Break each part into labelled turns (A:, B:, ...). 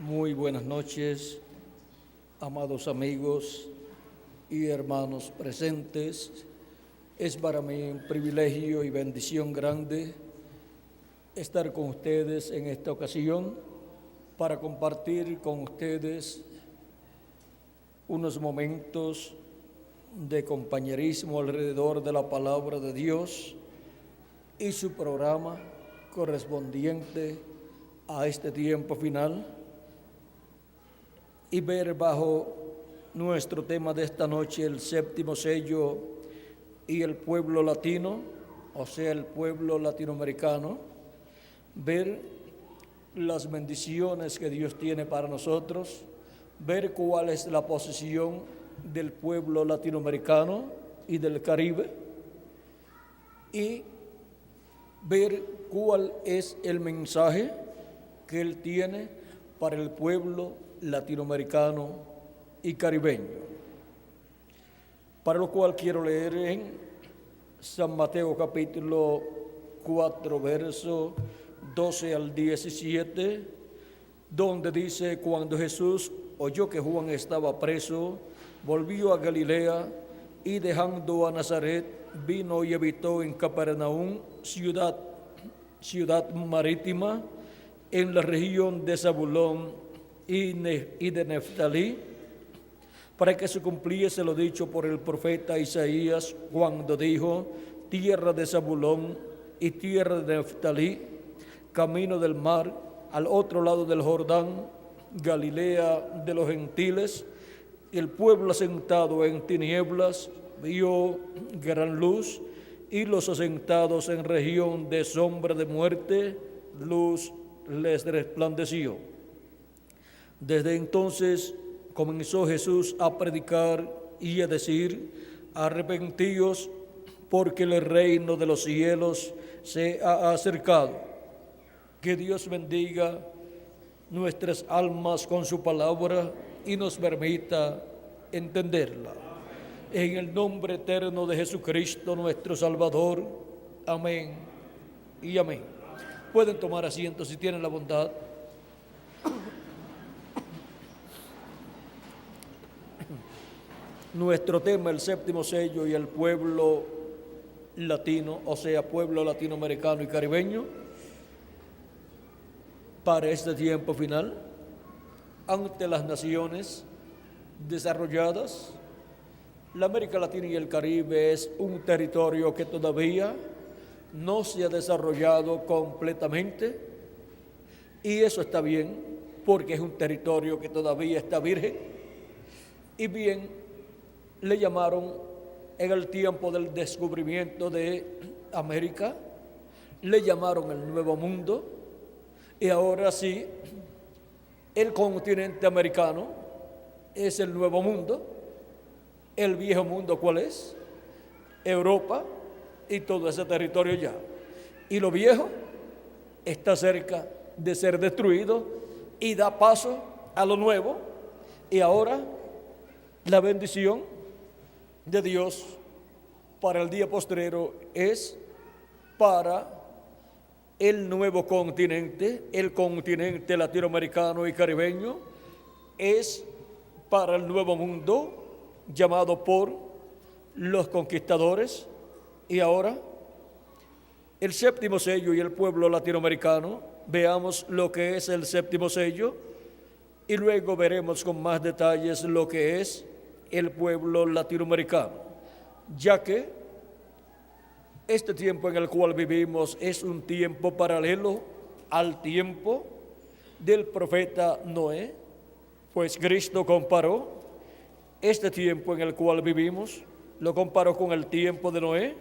A: Muy buenas noches, amados amigos y hermanos presentes. Es para mí un privilegio y bendición grande estar con ustedes en esta ocasión para compartir con ustedes unos momentos de compañerismo alrededor de la palabra de Dios y su programa correspondiente a este tiempo final, y ver bajo nuestro tema de esta noche el séptimo sello y el pueblo latino, o sea, el pueblo latinoamericano, ver las bendiciones que Dios tiene para nosotros, ver cuál es la posición del pueblo latinoamericano y del Caribe, y ver cuál es el mensaje que Él tiene para el pueblo latinoamericano y caribeño. Para lo cual quiero leer en San Mateo capítulo 4, verso 12 al 17, donde dice: cuando Jesús oyó que Juan estaba preso, volvió a Galilea, y dejando a Nazaret, vino y habitó en Capernaum, ciudad marítima, en la región de Zabulón y de Neftalí, para que se cumpliese lo dicho por el profeta Isaías, cuando dijo: tierra de Zabulón y tierra de Neftalí, camino del mar, al otro lado del Jordán, Galilea de los gentiles. El pueblo asentado en tinieblas vio gran luz, y los asentados en región de sombra de muerte, luz les resplandeció. Desde entonces comenzó Jesús a predicar y a decir: arrepentíos, porque el reino de los cielos se ha acercado. Que Dios bendiga nuestras almas con su palabra y nos permita entenderla. En el nombre eterno de Jesucristo, nuestro Salvador. Amén y amén. Pueden tomar asiento si tienen la bondad. Nuestro tema, el séptimo sello y el pueblo latino, o sea, pueblo latinoamericano y caribeño, para este tiempo final, ante las naciones desarrolladas. La América Latina y el Caribe es un territorio que todavía no se ha desarrollado completamente, y eso está bien, porque es un territorio que todavía está virgen. Y bien, le llamaron en el tiempo del descubrimiento de América, le llamaron el Nuevo Mundo, y ahora sí, el continente americano es el Nuevo Mundo. El Viejo Mundo, ¿cuál es? Europa y todo ese territorio ya. Y lo viejo está cerca de ser destruido y da paso a lo nuevo. Y ahora la bendición de Dios para el día postrero es para el nuevo continente, el continente latinoamericano y caribeño, es para el Nuevo Mundo llamado por los conquistadores. Y ahora el séptimo sello y el pueblo latinoamericano. Veamos lo que es el séptimo sello y luego veremos con más detalles lo que es el pueblo latinoamericano, ya que este tiempo en el cual vivimos es un tiempo paralelo al tiempo del profeta Noé, pues Cristo comparó este tiempo en el cual vivimos, lo comparó con el tiempo de Noé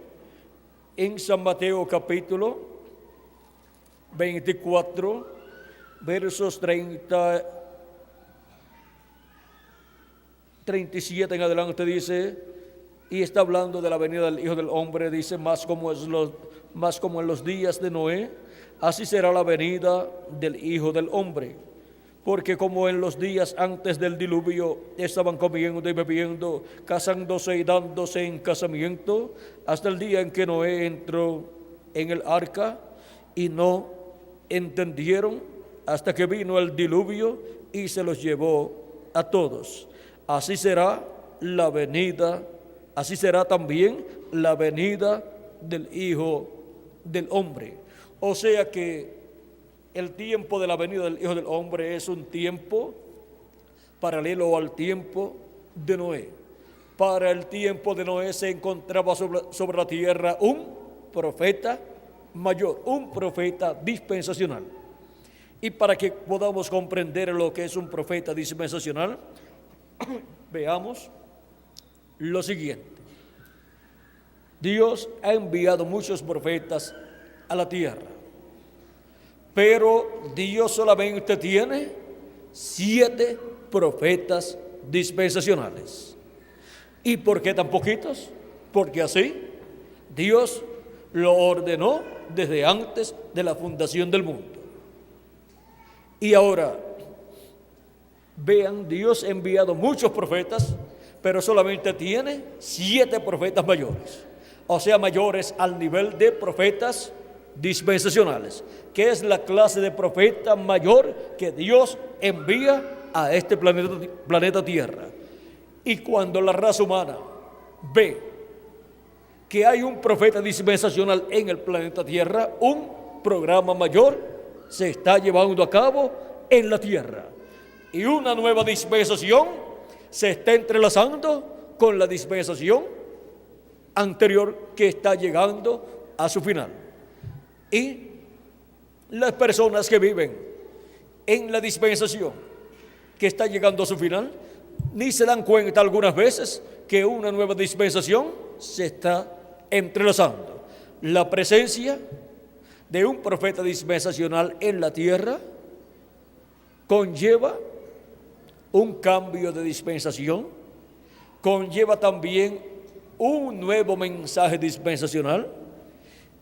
A: en San Mateo capítulo 24, versos 37 en adelante. Dice, y está hablando de la venida del Hijo del Hombre, dice: más como en los días de Noé, así será la venida del Hijo del Hombre. Porque como en los días antes del diluvio estaban comiendo y bebiendo, casándose y dándose en casamiento, hasta el día en que Noé entró en el arca, y no entendieron hasta que vino el diluvio y se los llevó a todos. Así será también la venida del Hijo del Hombre. O sea que el tiempo de la venida del Hijo del Hombre es un tiempo paralelo al tiempo de Noé. Para el tiempo de Noé se encontraba sobre la tierra un profeta mayor, un profeta dispensacional. Y para que podamos comprender lo que es un profeta dispensacional, veamos lo siguiente. Dios ha enviado muchos profetas a la tierra, pero Dios solamente tiene 7 profetas dispensacionales. ¿Y por qué tan poquitos? Porque así Dios lo ordenó desde antes de la fundación del mundo. Y ahora, vean, Dios ha enviado muchos profetas, pero solamente tiene 7 profetas mayores. O sea, mayores al nivel de profetas dispensacionales, que es la clase de profeta mayor que Dios envía a este planeta Tierra. Y cuando la raza humana ve que hay un profeta dispensacional en el planeta Tierra, un programa mayor se está llevando a cabo en la Tierra. Y una nueva dispensación se está entrelazando con la dispensación anterior que está llegando a su final. Y las personas que viven en la dispensación que está llegando a su final, ni se dan cuenta algunas veces que una nueva dispensación se está entrelazando. La presencia de un profeta dispensacional en la tierra conlleva un cambio de dispensación, conlleva también un nuevo mensaje dispensacional,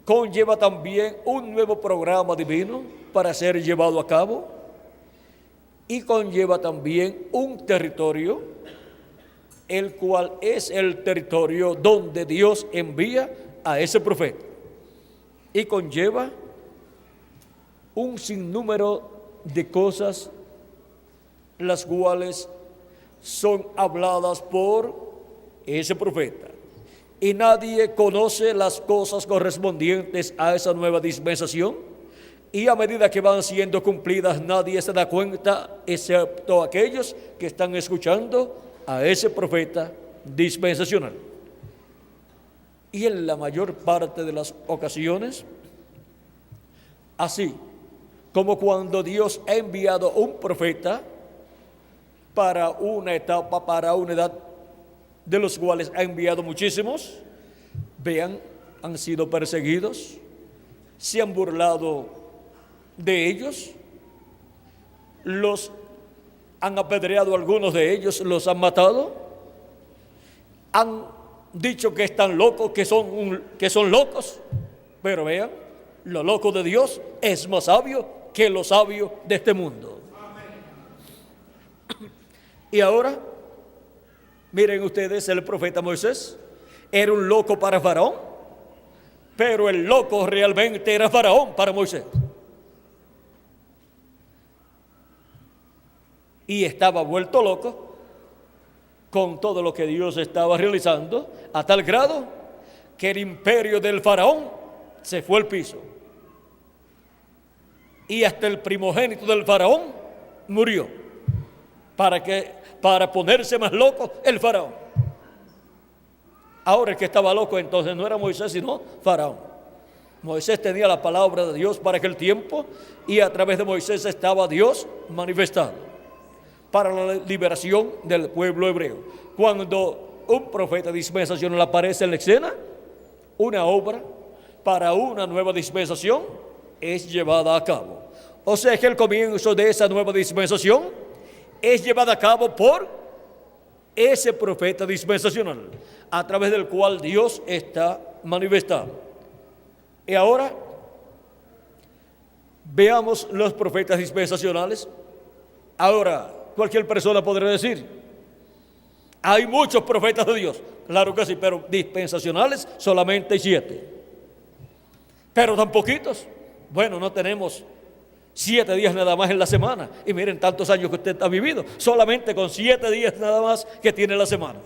A: conlleva también un nuevo programa divino para ser llevado a cabo, y conlleva también un territorio, el cual es el territorio donde Dios envía a ese profeta, y conlleva un sinnúmero de cosas las cuales son habladas por ese profeta, y nadie conoce las cosas correspondientes a esa nueva dispensación, y a medida que van siendo cumplidas nadie se da cuenta, excepto aquellos que están escuchando a ese profeta dispensacional. Y en la mayor parte de las ocasiones, así como cuando Dios ha enviado un profeta para una etapa, para una edad, de los cuales ha enviado muchísimos, vean, han sido perseguidos, se han burlado de ellos, los han apedreado, algunos de ellos los han matado, han dicho que están locos, que son locos, pero vean, lo loco de Dios es más sabio que lo sabio de este mundo. Y ahora, miren ustedes, el profeta Moisés era un loco para Faraón, pero el loco realmente era Faraón para Moisés. Y estaba vuelto loco con todo lo que Dios estaba realizando, a tal grado que el imperio del Faraón se fue al piso. Y hasta el primogénito del Faraón murió, para ponerse más loco el Faraón. Ahora el que estaba loco entonces no era Moisés, sino Faraón. Moisés tenía la palabra de Dios para aquel tiempo, y a través de Moisés estaba Dios manifestado para la liberación del pueblo hebreo. Cuando un profeta dispensacional aparece en la escena, una obra para una nueva dispensación es llevada a cabo. O sea que el comienzo de esa nueva dispensación es llevada a cabo por ese profeta dispensacional, a través del cual Dios está manifestado. Y ahora veamos los profetas dispensacionales. Ahora, cualquier persona podrá decir, hay muchos profetas de Dios. Claro que sí, pero dispensacionales solamente hay 7. Pero tan poquitos. Bueno, no tenemos 7 días nada más en la semana. Y miren tantos años que usted ha vivido, solamente con 7 días nada más que tiene la semana.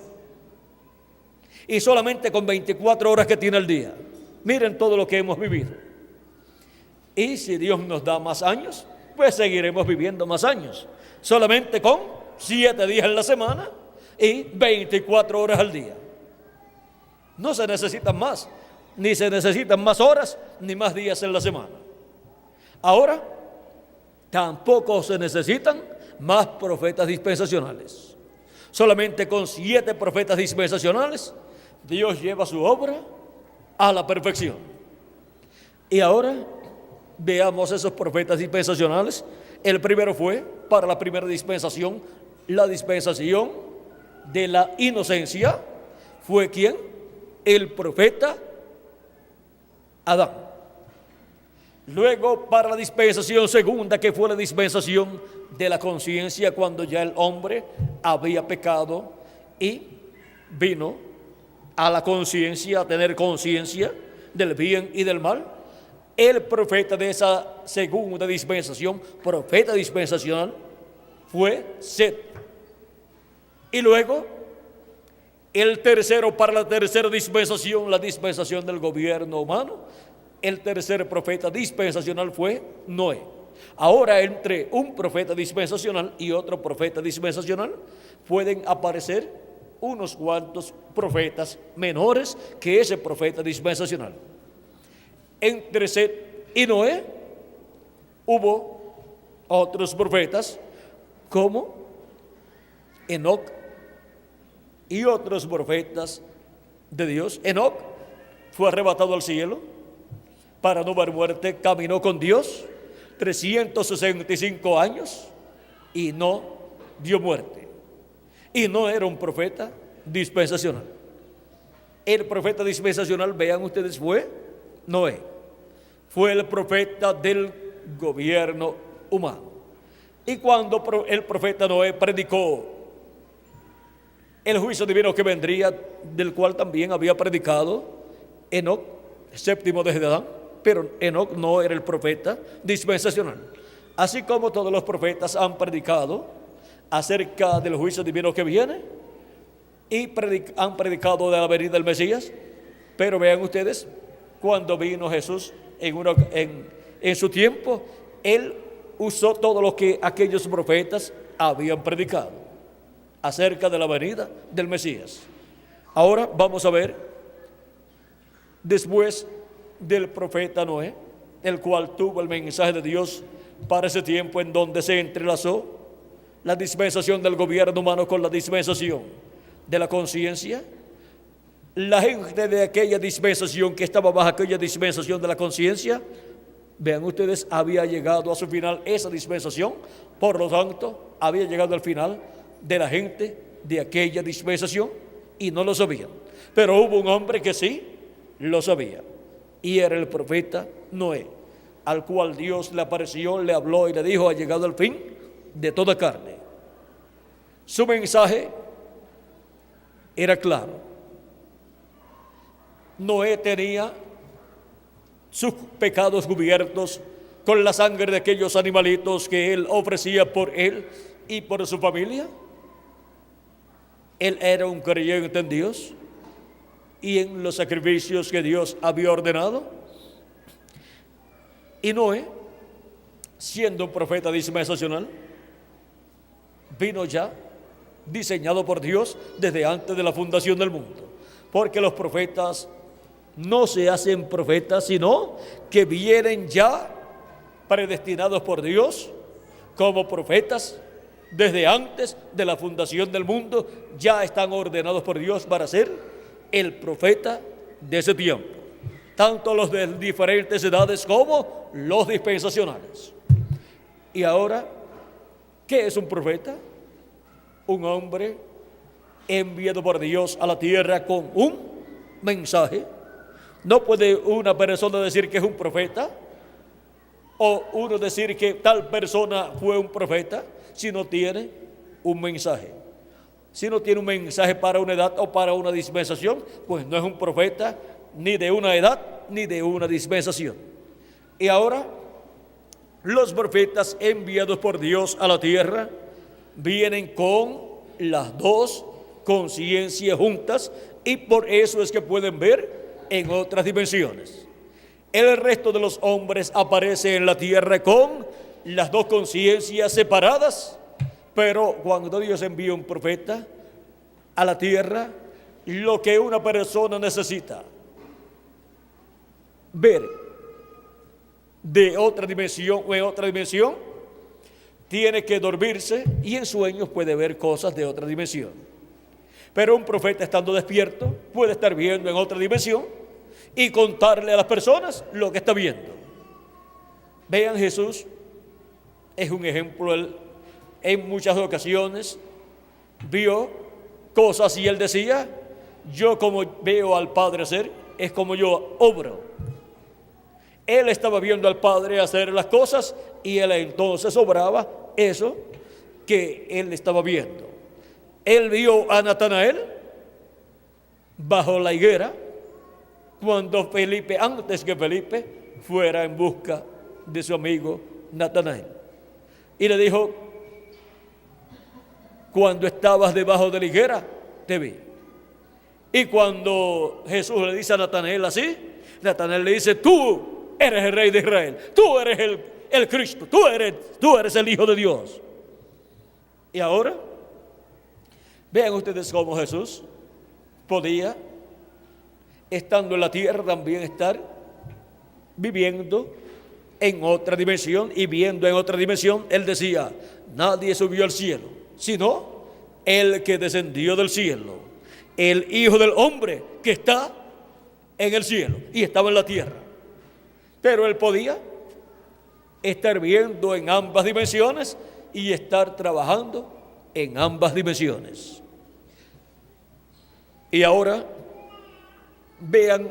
A: Y solamente con 24 horas que tiene el día. Miren todo lo que hemos vivido. Y si Dios nos da más años, pues seguiremos viviendo más años. Solamente con 7 días en la semana y 24 horas al día. No se necesitan más, ni se necesitan más horas, ni más días en la semana. Ahora, tampoco se necesitan más profetas dispensacionales. Solamente con 7 profetas dispensacionales, Dios lleva su obra a la perfección. Y ahora veamos esos profetas dispensacionales. El primero fue, para la primera dispensación, la dispensación de la inocencia. ¿Fue quién? El profeta Adán. Luego, para la dispensación segunda, que fue la dispensación de la conciencia, cuando ya el hombre había pecado y vino a la conciencia, a tener conciencia del bien y del mal. El profeta de esa segunda dispensación, profeta dispensacional, fue Set. Y luego, el tercero, para la tercera dispensación, la dispensación del gobierno humano, el tercer profeta dispensacional fue Noé. Ahora, entre un profeta dispensacional y otro profeta dispensacional, pueden aparecer unos cuantos profetas menores que ese profeta dispensacional. Entre Set y Noé hubo otros profetas como Enoc y otros profetas de Dios. Enoc fue arrebatado al cielo para no ver muerte, caminó con Dios 365 años y no vio muerte. Y no era un profeta dispensacional. El profeta dispensacional, vean ustedes, fue Noé. Fue el profeta del gobierno humano. Y cuando el profeta Noé predicó el juicio divino que vendría, del cual también había predicado Enoc, séptimo desde Adán, pero Enoc no era el profeta dispensacional. Así como todos los profetas han predicado acerca del juicio divino que viene y han predicado de la venida del Mesías, pero vean ustedes, cuando vino Jesús en su tiempo, Él usó todo lo que aquellos profetas habían predicado acerca de la venida del Mesías. Ahora vamos a ver, después del profeta Noé, el cual tuvo el mensaje de Dios para ese tiempo, en donde se entrelazó la dispensación del gobierno humano con la dispensación de la conciencia. La gente de aquella dispensación, que estaba bajo aquella dispensación de la conciencia, vean ustedes, había llegado a su final esa dispensación. Por lo tanto, había llegado al final de la gente de aquella dispensación y no lo sabían. Pero hubo un hombre que sí lo sabía, y era el profeta Noé, al cual Dios le apareció, le habló y le dijo: ha llegado el fin de toda carne. Su mensaje era claro. Noé tenía sus pecados cubiertos con la sangre de aquellos animalitos que él ofrecía por él y por su familia. Él era un creyente en Dios y en los sacrificios que Dios había ordenado. Y Noé, siendo un profeta dispensacional, vino ya diseñado por Dios desde antes de la fundación del mundo, porque los profetas no se hacen profetas, sino que vienen ya predestinados por Dios como profetas desde antes de la fundación del mundo. Ya están ordenados por Dios para ser el profeta de ese tiempo, tanto los de diferentes edades como los dispensacionales. Y ahora, ¿qué es un profeta? Un hombre enviado por Dios a la tierra con un mensaje. No puede una persona decir que es un profeta, o uno decir que tal persona fue un profeta, si no tiene un mensaje. Si no tiene un mensaje para una edad o para una dispensación, pues no es un profeta ni de una edad ni de una dispensación. Y ahora Los profetas enviados por Dios a la tierra vienen con las dos conciencias juntas y por eso es que pueden ver en otras dimensiones. El resto de los hombres aparece en la tierra con las dos conciencias separadas, pero cuando Dios envía un profeta a la tierra, lo que una persona necesita ver de otra dimensión o en otra dimensión, tiene que dormirse y en sueños puede ver cosas de otra dimensión. Pero un profeta estando despierto puede estar viendo en otra dimensión y contarle a las personas lo que está viendo. Vean, Jesús es un ejemplo. Él en muchas ocasiones vio cosas y él decía: yo como veo al Padre hacer, es como yo obro. Él estaba viendo al Padre hacer las cosas y él entonces obraba eso que él estaba viendo. Él vio a Natanael bajo la higuera cuando Felipe, antes que Felipe fuera en busca de su amigo Natanael. Y le dijo: cuando estabas debajo de la higuera, te vi. Y cuando Jesús le dice a Natanael así, Natanael le dice: tú eres el Rey de Israel, tú eres el Cristo, tú eres el Hijo de Dios. Y ahora, vean ustedes cómo Jesús podía, estando en la tierra, también estar viviendo en otra dimensión y viendo en otra dimensión. Él decía: nadie subió al cielo, sino el que descendió del cielo, el Hijo del Hombre que está en el cielo y estaba en la tierra. Pero él podía estar viendo en ambas dimensiones y estar trabajando en ambas dimensiones. Y ahora vean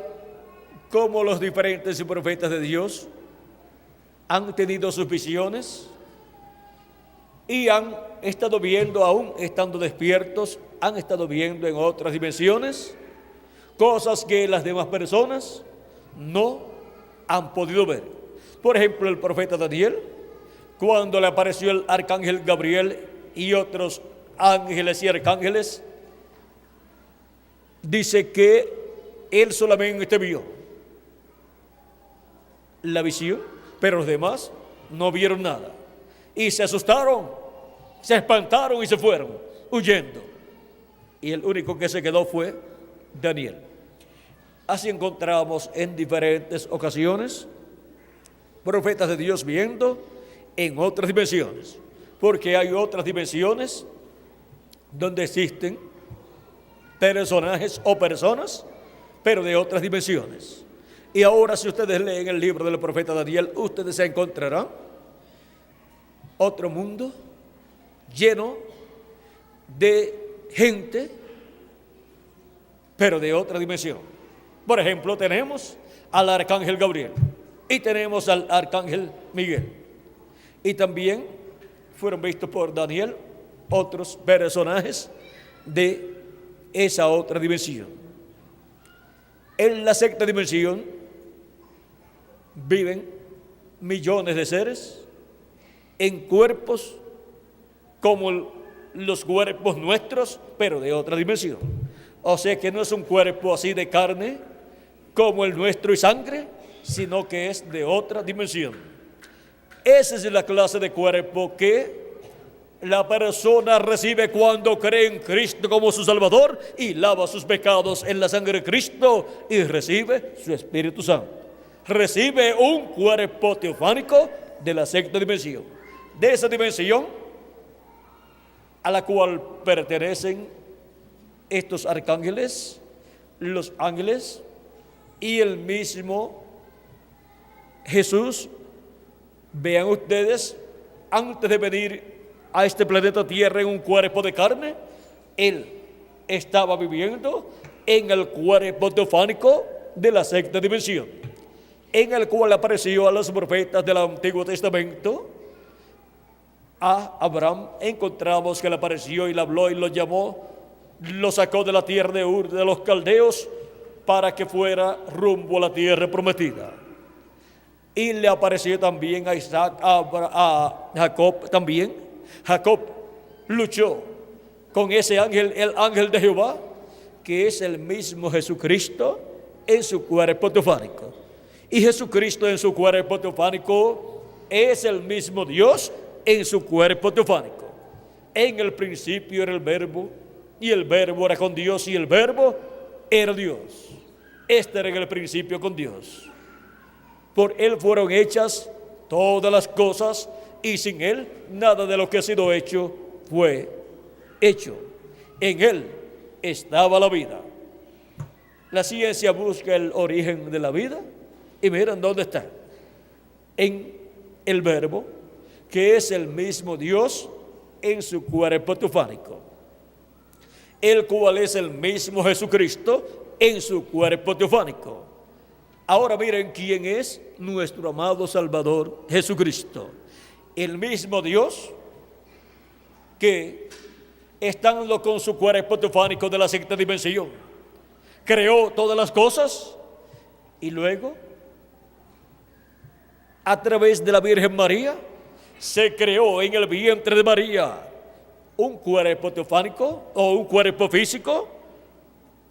A: cómo los diferentes profetas de Dios han tenido sus visiones y han estado viendo, aún estando despiertos, han estado viendo en otras dimensiones cosas que las demás personas no han podido ver. Por ejemplo, el profeta Daniel, cuando le apareció el arcángel Gabriel y otros ángeles y arcángeles, dice que él solamente vio la visión, pero los demás no vieron nada. Y se asustaron, se espantaron y se fueron huyendo. Y el único que se quedó fue Daniel. Así encontramos en diferentes ocasiones profetas de Dios viendo en otras dimensiones, porque hay otras dimensiones donde existen personajes o personas, pero de otras dimensiones. Y ahora, si ustedes leen el libro del profeta Daniel, ustedes se encontrarán otro mundo lleno de gente, pero de otra dimensión. Por ejemplo, tenemos al arcángel Gabriel y tenemos al arcángel Miguel. Y también fueron vistos por Daniel otros personajes de esa otra dimensión. En la sexta dimensión viven millones de seres en cuerpos como los cuerpos nuestros, pero de otra dimensión. O sea que no es un cuerpo así de carne como el nuestro y sangre, sino que es de otra dimensión. Esa es la clase de cuerpo que la persona recibe cuando cree en Cristo como su Salvador y lava sus pecados en la sangre de Cristo y recibe su Espíritu Santo. Recibe un cuerpo teofánico de la sexta dimensión. De esa dimensión a la cual pertenecen estos arcángeles, los ángeles y el mismo Jesús. Vean ustedes, antes de venir a este planeta Tierra en un cuerpo de carne, él estaba viviendo en el cuerpo teofánico de la sexta dimensión, en el cual apareció a los profetas del Antiguo Testamento. A Abraham encontramos que le apareció y le habló y lo llamó, lo sacó de la tierra de Ur de los caldeos para que fuera rumbo a la tierra prometida. Y le apareció también a Isaac, a Jacob también. Jacob luchó con ese ángel, el ángel de Jehová, que es el mismo Jesucristo en su cuerpo teofánico. Y Jesucristo en su cuerpo teofánico es el mismo Dios en su cuerpo teofánico. En el principio era el Verbo, y el Verbo era con Dios, y el Verbo era Dios. Este era en el principio con Dios. Por Él fueron hechas todas las cosas, y sin Él nada de lo que ha sido hecho fue hecho. En Él estaba la vida. La ciencia busca el origen de la vida, y miren dónde está. En el Verbo, que es el mismo Dios en su cuerpo teofánico, el cual es el mismo Jesucristo en su cuerpo teofánico. Ahora miren quién es nuestro amado Salvador Jesucristo. El mismo Dios que, estando con su cuerpo teofánico de la sexta dimensión, creó todas las cosas, y luego, a través de la Virgen María, se creó en el vientre de María un cuerpo teofánico o un cuerpo físico.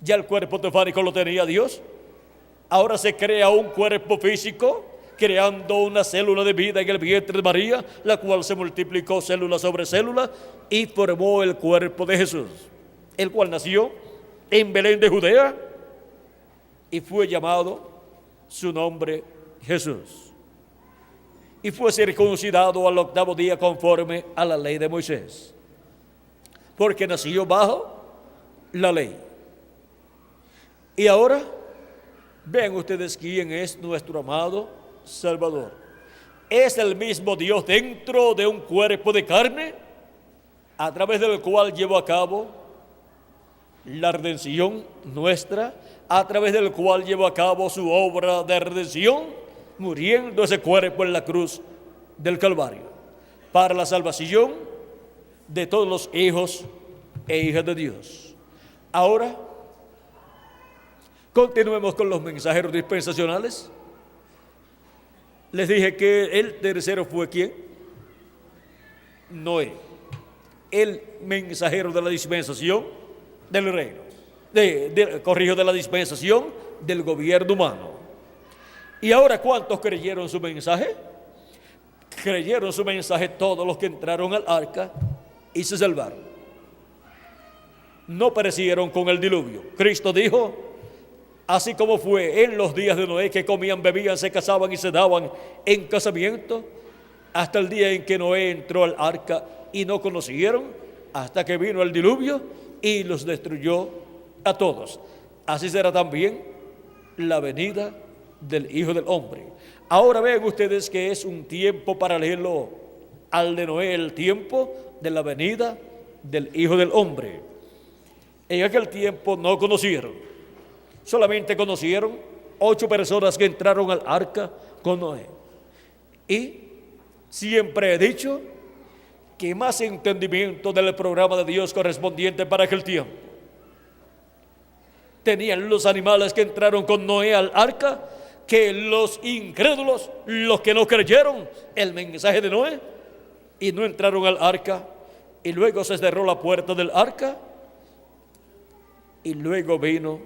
A: Ya el cuerpo teofánico lo tenía Dios. Ahora se crea un cuerpo físico, creando una célula de vida en el vientre de María, la cual se multiplicó célula sobre célula y formó el cuerpo de Jesús, el cual nació en Belén de Judea y fue llamado su nombre Jesús. Y fue circuncidado al 8º día conforme a la ley de Moisés, porque nació bajo la ley. Y ahora vean ustedes quién es nuestro amado Salvador. Es el mismo Dios dentro de un cuerpo de carne, a través del cual llevó a cabo la redención nuestra, a través del cual llevó a cabo su obra de redención, muriendo ese cuerpo en la cruz del Calvario, para la salvación de todos los hijos e hijas de Dios. Ahora, continuemos con los mensajeros dispensacionales. Les dije que el tercero fue ¿quién? Noé, el mensajero de la dispensación del reino, de la dispensación del gobierno humano. Y ahora, ¿cuántos creyeron su mensaje? Creyeron su mensaje todos los que entraron al arca y se salvaron. No perecieron con el diluvio. Cristo dijo: así como fue en los días de Noé, que comían, bebían, se casaban y se daban en casamiento, hasta el día en que Noé entró al arca y no conocieron, hasta que vino el diluvio y los destruyó a todos. Así será también la venida del Hijo del Hombre. Ahora ven ustedes que es un tiempo paralelo al de Noé, el tiempo de la venida del Hijo del Hombre. En aquel tiempo no conocieron, solamente conocieron 8 personas que entraron al arca con Noé. Y siempre he dicho que más entendimiento del programa de Dios correspondiente para aquel tiempo tenían los animales que entraron con Noé al arca que los incrédulos, los que no creyeron el mensaje de Noé y no entraron al arca. Y luego se cerró la puerta del arca y luego vino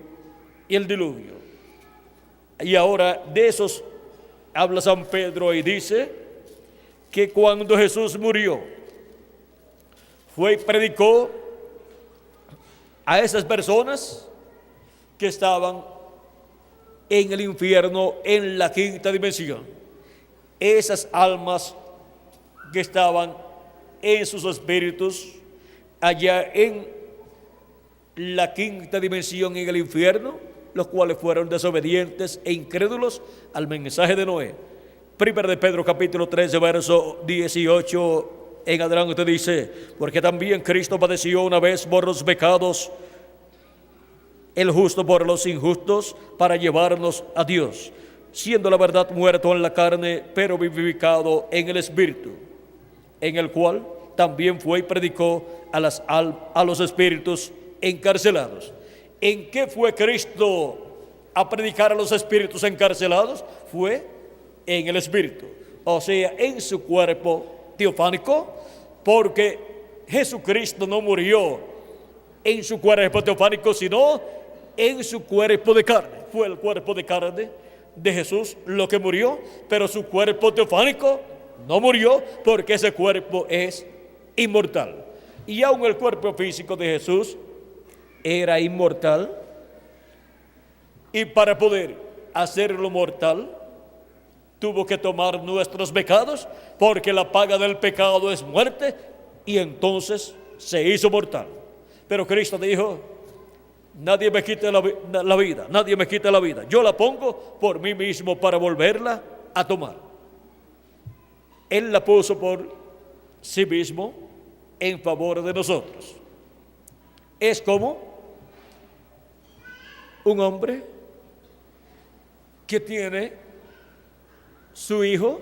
A: el diluvio. Y ahora de esos habla San Pedro y dice que cuando Jesús murió, fue y predicó a esas personas que estaban en el infierno, en la quinta dimensión. Esas almas que estaban en sus espíritus allá en la quinta dimensión, en el infierno, los cuales fueron desobedientes e incrédulos al mensaje de Noé. Primero de Pedro capítulo 13 verso 18 en adelante dice: porque también Cristo padeció una vez por los pecados, el justo por los injustos, para llevarnos a Dios, siendo la verdad muerto en la carne, pero vivificado en el Espíritu, en el cual también fue y predicó a los espíritus encarcelados. ¿En qué fue Cristo a predicar a los espíritus encarcelados? Fue en el Espíritu, o sea, en su cuerpo teofánico, porque Jesucristo no murió en su cuerpo teofánico, sino en su cuerpo de carne. Fue el cuerpo de carne de Jesús lo que murió, pero su cuerpo teofánico no murió, porque ese cuerpo es inmortal. Y aun el cuerpo físico de Jesús era inmortal, y para poder hacerlo mortal, tuvo que tomar nuestros pecados, porque la paga del pecado es muerte, y entonces se hizo mortal. Pero Cristo dijo: nadie me quite la vida, nadie me quita la vida, yo la pongo por mí mismo para volverla a tomar. Él la puso por sí mismo en favor de nosotros. Es como un hombre que tiene su hijo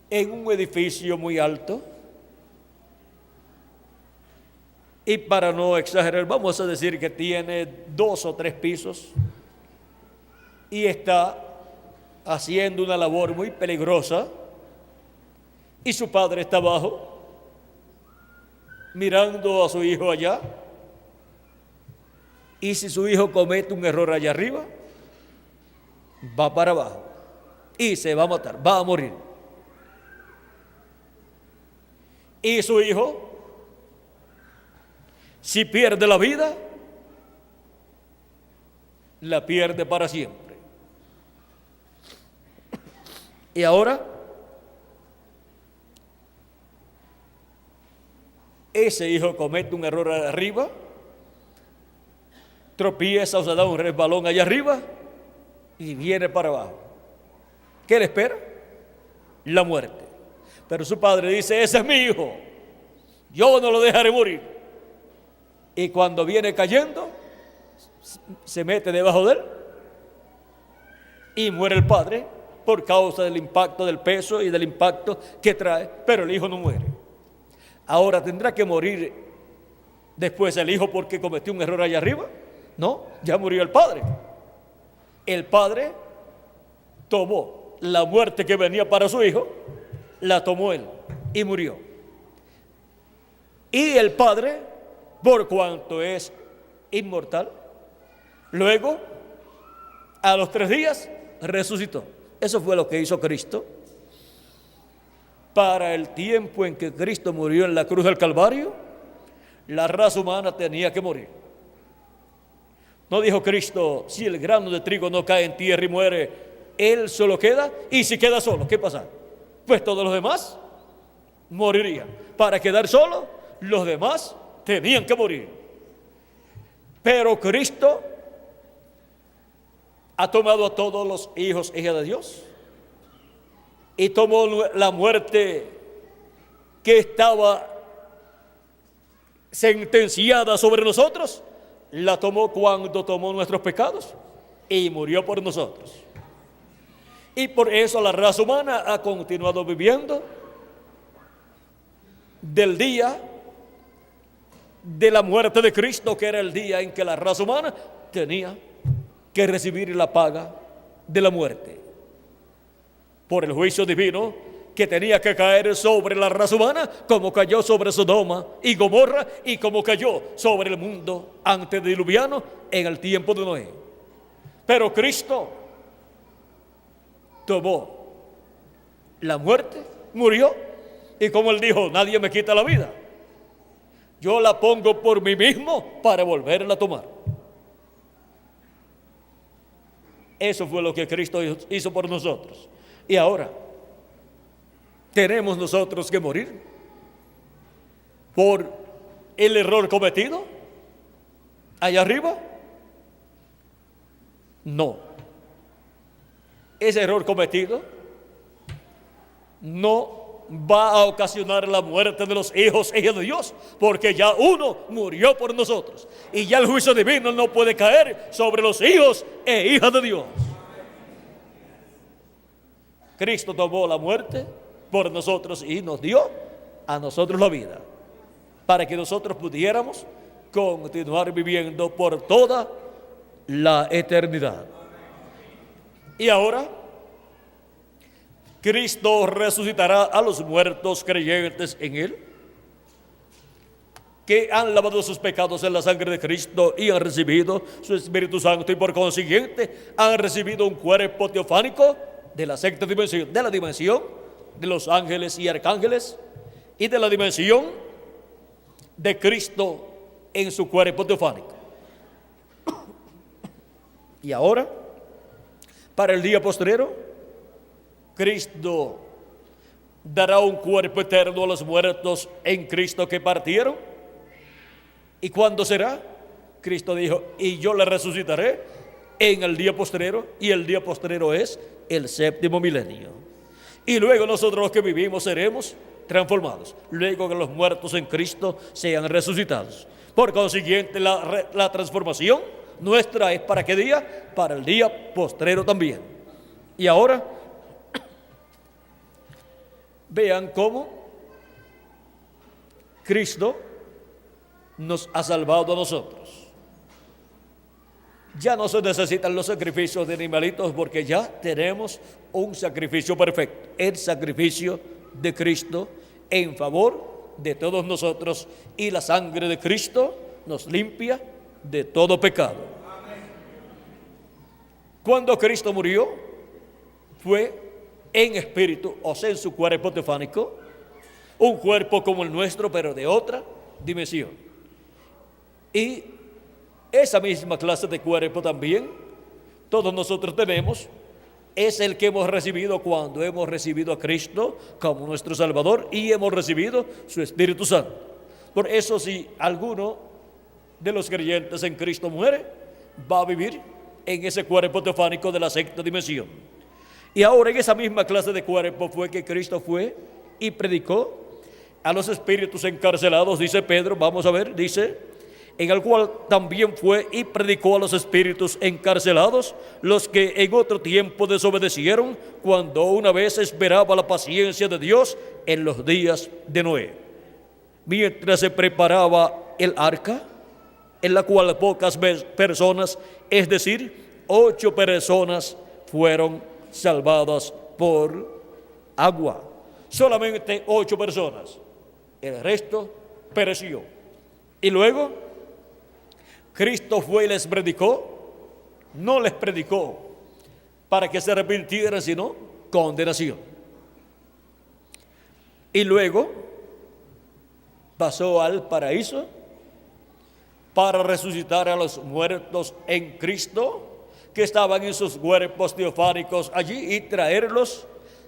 A: en un edificio muy alto, y para no exagerar, vamos a decir que tiene 2 o 3 pisos, y está haciendo una labor muy peligrosa, y su padre está abajo mirando a su hijo allá, y si su hijo comete un error allá arriba, va para abajo y se va a matar, va a morir. Y su hijo, si pierde la vida, la pierde para siempre. Y ahora, ese hijo comete un error allá arriba, tropieza o se da un resbalón allá arriba y viene para abajo. ¿Qué le espera? La muerte. Pero su padre dice: ese es mi hijo, yo no lo dejaré morir. Y cuando viene cayendo, se mete debajo de él y muere el padre por causa del impacto del peso y del impacto que trae, pero el hijo no muere. Ahora, ¿tendrá que morir después el hijo porque cometió un error allá arriba? No, ya murió el padre. El padre tomó la muerte que venía para su hijo, la tomó él y murió. Y el padre, por cuanto es inmortal, luego a los 3 días resucitó. Eso fue lo que hizo Cristo. Para el tiempo en que Cristo murió en la cruz del Calvario, la raza humana tenía que morir. No dijo Cristo: si el grano de trigo no cae en tierra y muere, él solo queda, y si queda solo, ¿qué pasa? Pues todos los demás morirían. Para quedar solo, los demás tenían que morir. Pero Cristo ha tomado a todos los hijos e hijas de Dios y tomó la muerte que estaba sentenciada sobre nosotros, la tomó cuando tomó nuestros pecados y murió por nosotros. Y por eso la raza humana ha continuado viviendo del día de la muerte de Cristo, que era el día en que la raza humana tenía que recibir la paga de la muerte por el juicio divino que tenía que caer sobre la raza humana, como cayó sobre Sodoma y Gomorra y como cayó sobre el mundo antediluviano en el tiempo de Noé. Pero Cristo tomó la muerte, murió, y como él dijo: nadie me quita la vida, yo la pongo por mí mismo para volverla a tomar. Eso fue lo que Cristo hizo por nosotros. Y ahora, ¿tenemos nosotros que morir por el error cometido allá arriba? No. Ese error cometido no va a ocasionar la muerte de los hijos e hijas de Dios, porque ya uno murió por nosotros, y ya el juicio divino no puede caer sobre los hijos e hijas de Dios. Cristo tomó la muerte por nosotros y nos dio a nosotros la vida, para que nosotros pudiéramos continuar viviendo por toda la eternidad. Y ahora Cristo resucitará a los muertos creyentes en Él, que han lavado sus pecados en la sangre de Cristo y han recibido su Espíritu Santo y por consiguiente han recibido un cuerpo teofánico de la sexta dimensión, de la dimensión de los ángeles y arcángeles y de la dimensión de Cristo en su cuerpo teofánico. Y ahora, para el día postrero, Cristo dará un cuerpo eterno a los muertos en Cristo que partieron. ¿Y cuándo será? Cristo dijo, y yo le resucitaré en el día postrero, y el día postrero es el séptimo milenio. Y luego nosotros los que vivimos seremos transformados, luego que los muertos en Cristo sean resucitados. Por consiguiente, la transformación nuestra es ¿para qué día? Para el día postrero también. Y ahora, vean cómo Cristo nos ha salvado a nosotros. Ya no se necesitan los sacrificios de animalitos porque ya tenemos un sacrificio perfecto, el sacrificio de Cristo en favor de todos nosotros, y la sangre de Cristo nos limpia de todo pecado. Cuando Cristo murió, fue en espíritu, o sea, en su cuerpo teofánico, un cuerpo como el nuestro, pero de otra dimensión. Y esa misma clase de cuerpo también todos nosotros tenemos, es el que hemos recibido cuando hemos recibido a Cristo como nuestro Salvador y hemos recibido su Espíritu Santo. Por eso, si alguno de los creyentes en Cristo muere, va a vivir en ese cuerpo teofánico de la sexta dimensión. Y ahora en esa misma clase de cuerpo fue que Cristo fue y predicó a los espíritus encarcelados, dice Pedro, vamos a ver, dice, en el cual también fue y predicó a los espíritus encarcelados, los que en otro tiempo desobedecieron, cuando una vez esperaba la paciencia de Dios en los días de Noé, mientras se preparaba el arca, en la cual pocas personas, es decir, 8 personas fueron salvadas por agua. Solamente 8 personas, el resto pereció. Y luego Cristo fue y les predicó, no les predicó para que se arrepintieran, sino condenación. Y luego pasó al paraíso para resucitar a los muertos en Cristo, que estaban en sus cuerpos teofánicos allí, y traerlos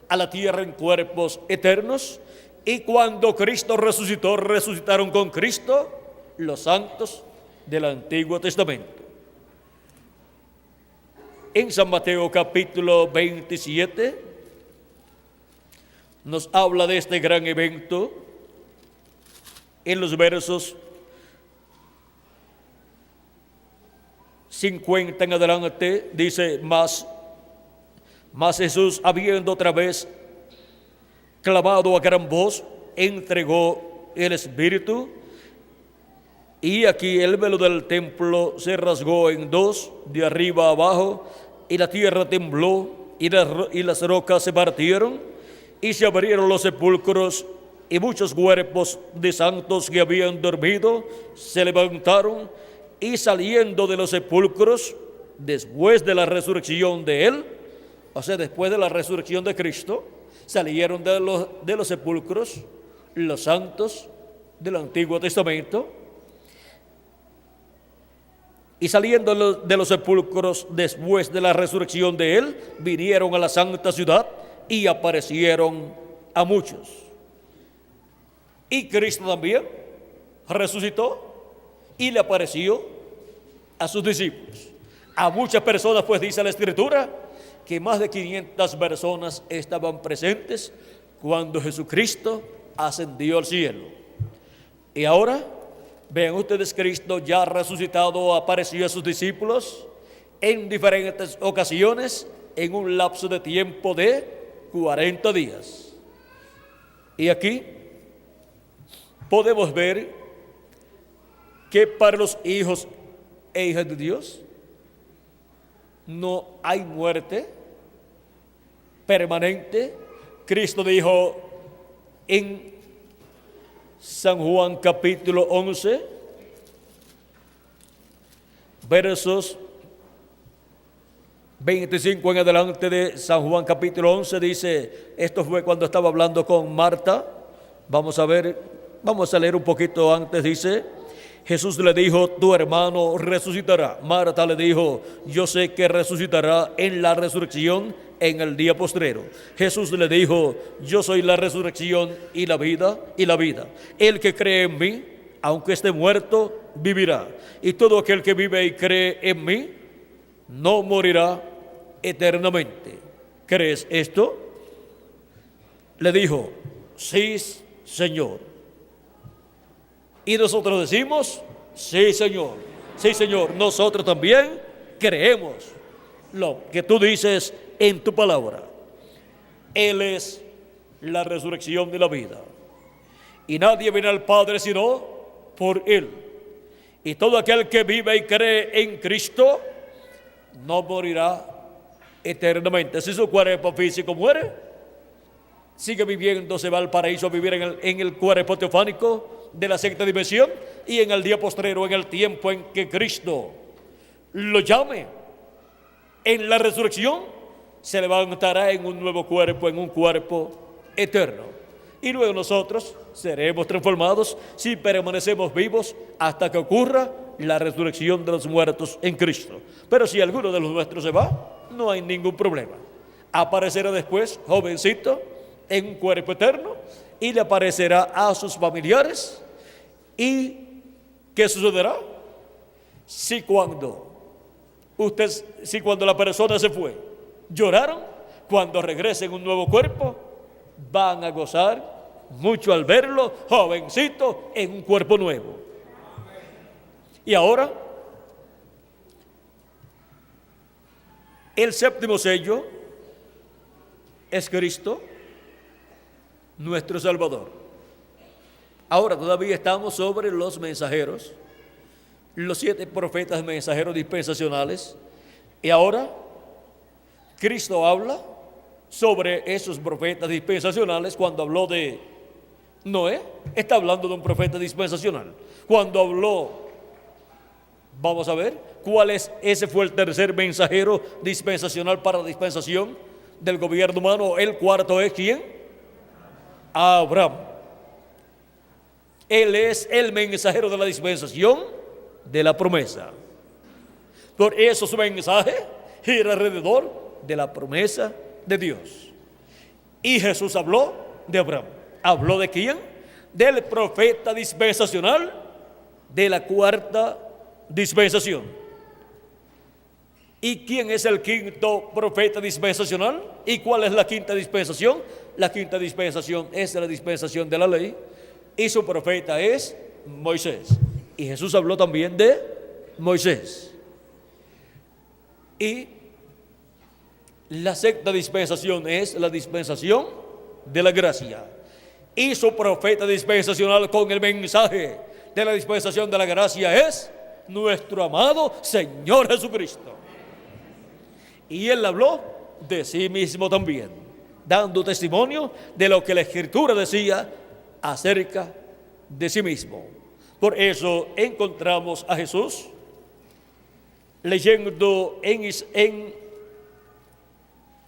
A: a la tierra en cuerpos eternos. Y cuando Cristo resucitó, resucitaron con Cristo los santos del Antiguo Testamento. En San Mateo capítulo 27 nos habla de este gran evento en los versos 50 en adelante. Dice, más Jesús, habiendo otra vez clamado a gran voz, entregó el Espíritu. Y aquí el velo del templo se rasgó en dos, de arriba a abajo, y la tierra tembló, y las rocas se partieron, y se abrieron los sepulcros, y muchos cuerpos de santos que habían dormido se levantaron, y saliendo de los sepulcros, después de la resurrección de Él, o sea, después de la resurrección de Cristo, salieron de los sepulcros los santos del Antiguo Testamento. Y saliendo de los sepulcros después de la resurrección de Él, vinieron a la santa ciudad y aparecieron a muchos. Y Cristo también resucitó y le apareció a sus discípulos. A muchas personas, pues dice la Escritura, que más de 500 personas estaban presentes cuando Jesucristo ascendió al cielo. Y ahora, vean ustedes, Cristo ya resucitado apareció a sus discípulos en diferentes ocasiones en un lapso de tiempo de 40 días. Y aquí podemos ver que para los hijos e hijas de Dios no hay muerte permanente, Cristo dijo en San Juan capítulo 11, versos 25 en adelante de San Juan capítulo 11, dice, esto fue cuando estaba hablando con Marta. Vamos a leer un poquito antes, dice, Jesús le dijo, tu hermano resucitará. Marta le dijo, yo sé que resucitará en la resurrección en el día postrero. Jesús le dijo, yo soy la resurrección y la vida. El que cree en mí, aunque esté muerto, vivirá. Y todo aquel que vive y cree en mí, no morirá eternamente. ¿Crees esto? Le dijo, sí, Señor. Y nosotros decimos, sí, Señor. Sí, Señor. Nosotros también creemos lo que tú dices en tu palabra. Él es la resurrección de la vida. Y nadie viene al Padre sino por Él. Y todo aquel que vive y cree en Cristo no morirá eternamente. Si su cuerpo físico muere, sigue viviendo, se va al paraíso a vivir en el cuerpo teofánico de la sexta dimensión, y en el día postrero, en el tiempo en que Cristo lo llame, en la resurrección, se levantará en un nuevo cuerpo, en un cuerpo eterno. Y luego nosotros seremos transformados si permanecemos vivos hasta que ocurra la resurrección de los muertos en Cristo. Pero si alguno de los nuestros se va, no hay ningún problema. Aparecerá después, jovencito, en un cuerpo eterno, y le aparecerá a sus familiares. ¿Y qué sucederá? Si cuando la persona se fue, lloraron, cuando regrese en un nuevo cuerpo, van a gozar mucho al verlo, jovencito, en un cuerpo nuevo. Y ahora, el séptimo sello es Cristo, nuestro Salvador. Ahora todavía estamos sobre los mensajeros, los 7 profetas mensajeros dispensacionales. Y ahora Cristo habla sobre esos profetas dispensacionales. Cuando habló de Noé, está hablando de un profeta dispensacional. Cuando habló, vamos a ver, ese fue el tercer mensajero dispensacional para la dispensación del gobierno humano. El cuarto es ¿quién? Abraham. Él es el mensajero de la dispensación de la promesa. Por eso su mensaje gira alrededor de la promesa de Dios. Y Jesús habló de Abraham. ¿Habló de quién? Del profeta dispensacional de la cuarta dispensación. ¿Y quién es el quinto profeta dispensacional? ¿Y cuál es la quinta dispensación? La quinta dispensación es la dispensación de la ley, y su profeta es Moisés. Y Jesús habló también de Moisés. Y la sexta dispensación es la dispensación de la gracia. Y su profeta dispensacional con el mensaje de la dispensación de la gracia es nuestro amado Señor Jesucristo. Y Él habló de sí mismo también, dando testimonio de lo que la Escritura decía acerca de sí mismo. Por eso encontramos a Jesús leyendo en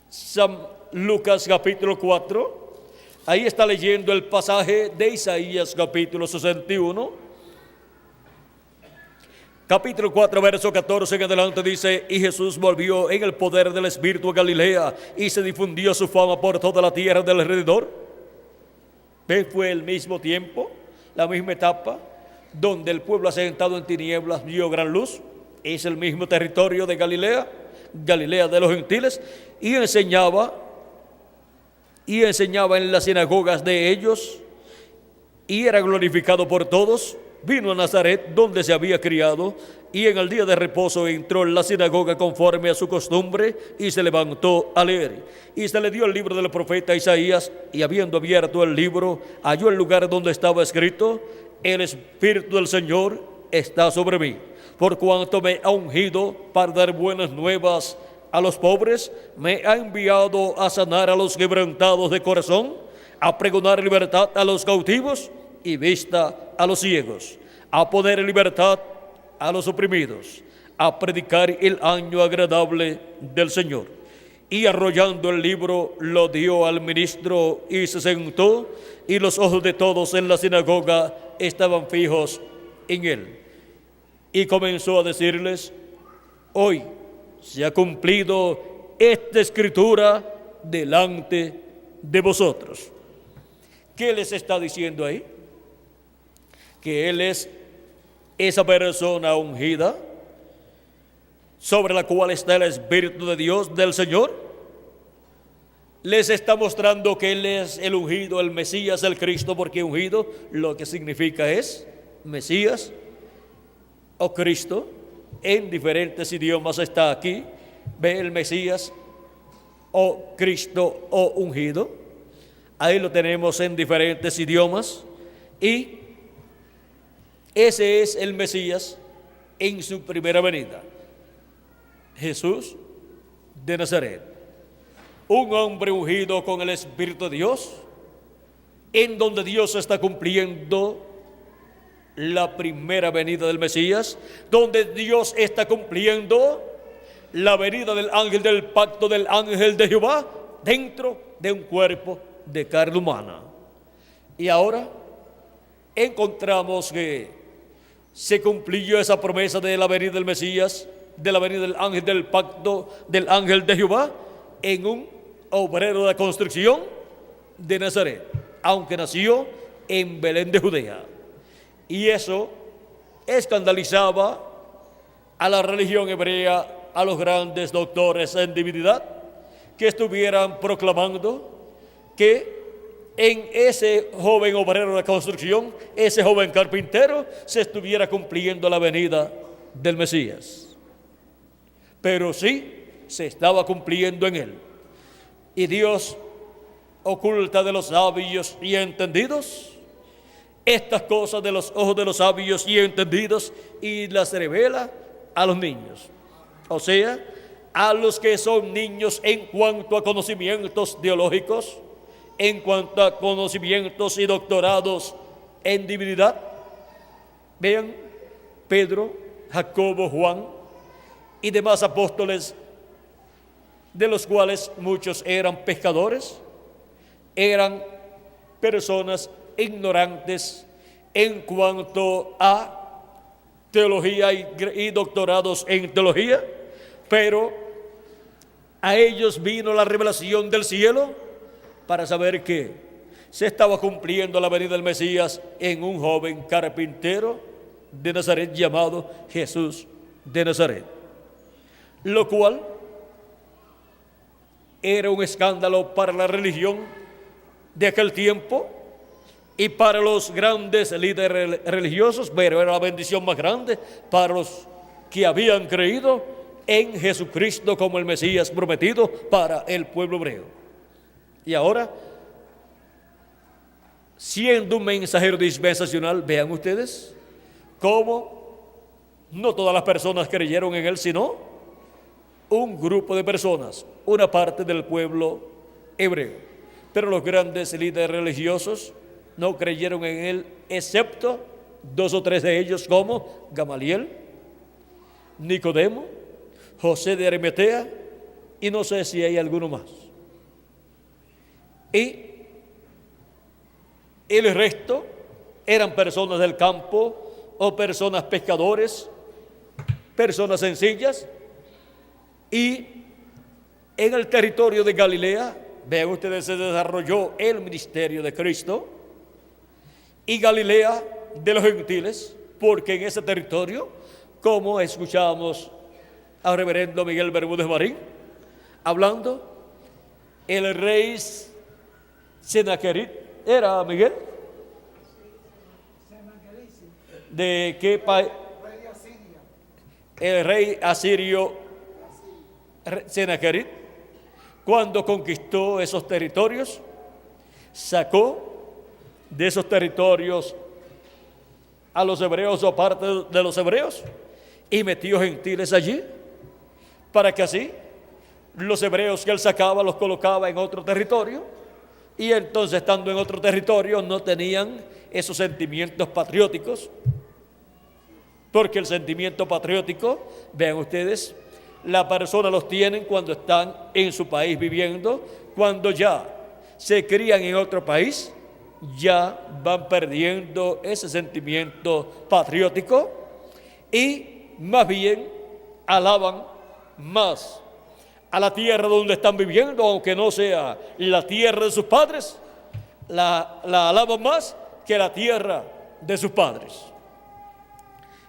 A: San Lucas capítulo 4. Ahí está leyendo el pasaje de Isaías capítulo 61. Capítulo 4, verso 14 en adelante dice, y Jesús volvió en el poder del Espíritu a Galilea, y se difundió su fama por toda la tierra del alrededor. Fue el mismo tiempo, la misma etapa, donde el pueblo asentado en tinieblas vio gran luz. Es el mismo territorio de Galilea, Galilea de los gentiles, y enseñaba en las sinagogas de ellos, y era glorificado por todos. Vino a Nazaret, donde se había criado, y en el día de reposo entró en la sinagoga conforme a su costumbre, y se levantó a leer. Y se le dio el libro del profeta Isaías, y habiendo abierto el libro, halló el lugar donde estaba escrito, el Espíritu del Señor está sobre mí, por cuanto me ha ungido para dar buenas nuevas a los pobres, me ha enviado a sanar a los quebrantados de corazón, a pregonar libertad a los cautivos y vista a los ciegos, a poner en libertad a los oprimidos, a predicar el año agradable del Señor. Y arrollando el libro, lo dio al ministro y se sentó, y los ojos de todos en la sinagoga estaban fijos en él. Y comenzó a decirles: hoy se ha cumplido esta escritura delante de vosotros. ¿Qué les está diciendo ahí? Que Él es esa persona ungida sobre la cual está el Espíritu de Dios, del Señor. Les está mostrando que Él es el ungido, el Mesías, el Cristo, porque ungido lo que significa es Mesías o Cristo. En diferentes idiomas está aquí. Ve el Mesías o Cristo o ungido. Ahí lo tenemos en diferentes idiomas. Y ese es el Mesías en su primera venida. Jesús de Nazaret, un hombre ungido con el Espíritu de Dios, en donde Dios está cumpliendo la primera venida del Mesías, donde Dios está cumpliendo la venida del ángel del pacto, del ángel de Jehová, dentro de un cuerpo de carne humana. Y ahora encontramos que se cumplió esa promesa de la venida del Mesías, de la venida del ángel del pacto, del ángel de Jehová, en un obrero de construcción de Nazaret, aunque nació en Belén de Judea. Y eso escandalizaba a la religión hebrea, a los grandes doctores en divinidad, que estuvieran proclamando que en ese joven obrero de construcción, ese joven carpintero, se estuviera cumpliendo la venida del Mesías. Pero sí se estaba cumpliendo en él. Y Dios oculta de los sabios y entendidos estas cosas de los ojos de los sabios y entendidos, y las revela a los niños. O sea, a los que son niños en cuanto a conocimientos teológicos, en cuanto a conocimientos y doctorados en divinidad. Vean, Pedro, Jacobo, Juan y demás apóstoles, de los cuales muchos eran pescadores, eran personas ignorantes en cuanto a teología y doctorados en teología, pero a ellos vino la revelación del cielo para saber que se estaba cumpliendo la venida del Mesías en un joven carpintero de Nazaret llamado Jesús de Nazaret, lo cual era un escándalo para la religión de aquel tiempo y para los grandes líderes religiosos, pero era la bendición más grande para los que habían creído en Jesucristo como el Mesías prometido para el pueblo hebreo. Y ahora, siendo un mensajero dispensacional, vean ustedes cómo no todas las personas creyeron en él, sino un grupo de personas, una parte del pueblo hebreo. Pero los grandes líderes religiosos no creyeron en él, excepto 2 o 3 de ellos, como Gamaliel, Nicodemo, José de Arimatea, y no sé si hay alguno más. Y el resto eran personas del campo o personas pescadores, personas sencillas. Y en el territorio de Galilea, vean ustedes, se desarrolló el ministerio de Cristo, y Galilea de los gentiles, porque en ese territorio, como escuchamos al reverendo Miguel Bermúdez Marín hablando, el rey Senaquerit, ¿era Miguel? ¿De qué país? El rey asirio Senaquerit, cuando conquistó esos territorios, sacó de esos territorios a los hebreos o parte de los hebreos y metió gentiles allí, para que así los hebreos que él sacaba los colocaba en otro territorio, y entonces estando en otro territorio no tenían esos sentimientos patrióticos, porque el sentimiento patriótico, vean ustedes, la persona los tienen cuando están en su país viviendo. Cuando ya se crían en otro país, ya van perdiendo ese sentimiento patriótico y más bien alaban más a la tierra donde están viviendo, aunque no sea la tierra de sus padres, la alaban más que la tierra de sus padres.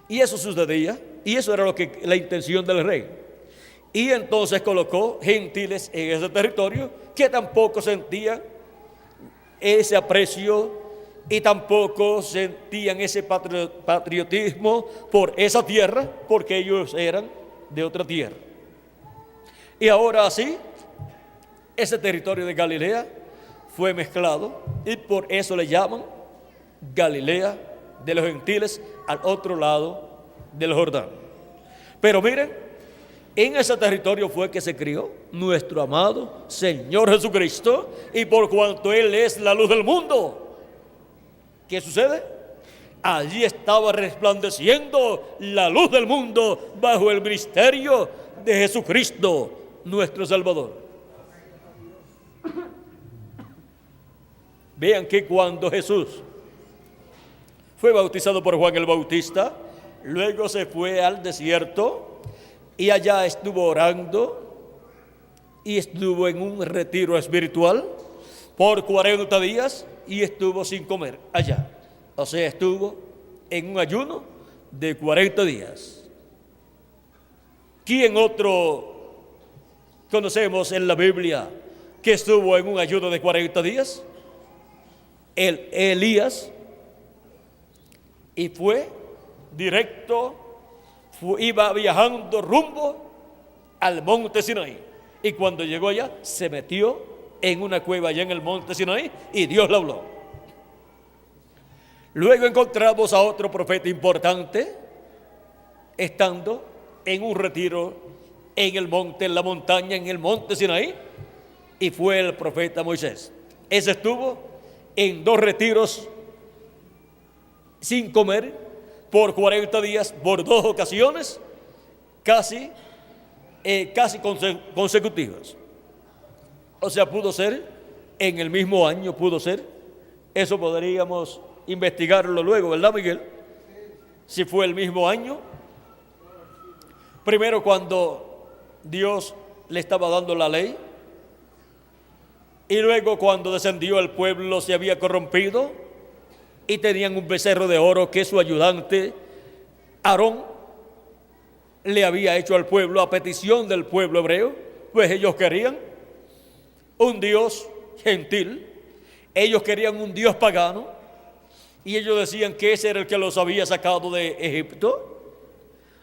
A: Y eso sucedía, y eso era la intención del rey. Y entonces colocó gentiles en ese territorio que tampoco sentían ese aprecio y tampoco sentían ese patriotismo por esa tierra, porque ellos eran de otra tierra. Y ahora así, ese territorio de Galilea fue mezclado, y por eso le llaman Galilea de los gentiles, al otro lado del Jordán. Pero miren, en ese territorio fue que se crió nuestro amado Señor Jesucristo, y por cuanto Él es la luz del mundo, ¿qué sucede? Allí estaba resplandeciendo la luz del mundo bajo el ministerio de Jesucristo, nuestro Salvador. Vean que cuando Jesús fue bautizado por Juan el Bautista, luego se fue al desierto y allá estuvo orando y estuvo en un retiro espiritual por 40 días y estuvo sin comer allá. O sea, estuvo en un ayuno de 40 días. ¿Quién otro conocemos en la Biblia que estuvo en un ayuno de 40 días? Elías, y fue directo, iba viajando rumbo al monte Sinaí, y cuando llegó allá se metió en una cueva allá en el monte Sinaí y Dios le habló. Luego encontramos a otro profeta importante estando en un retiro en el monte, en la montaña, en el monte Sinaí, y fue el profeta Moisés. Ese estuvo en 2 retiros sin comer por 40 días, por 2 ocasiones, casi consecutivas. O sea, pudo ser en el mismo año, pudo ser. Eso podríamos investigarlo luego, ¿verdad, Miguel? Si fue el mismo año. Primero, cuando Dios le estaba dando la ley, y luego cuando descendió el pueblo se había corrompido y tenían un becerro de oro que su ayudante Aarón le había hecho al pueblo a petición del pueblo hebreo, pues ellos querían un Dios gentil, ellos querían un Dios pagano, y ellos decían que ese era el que los había sacado de Egipto.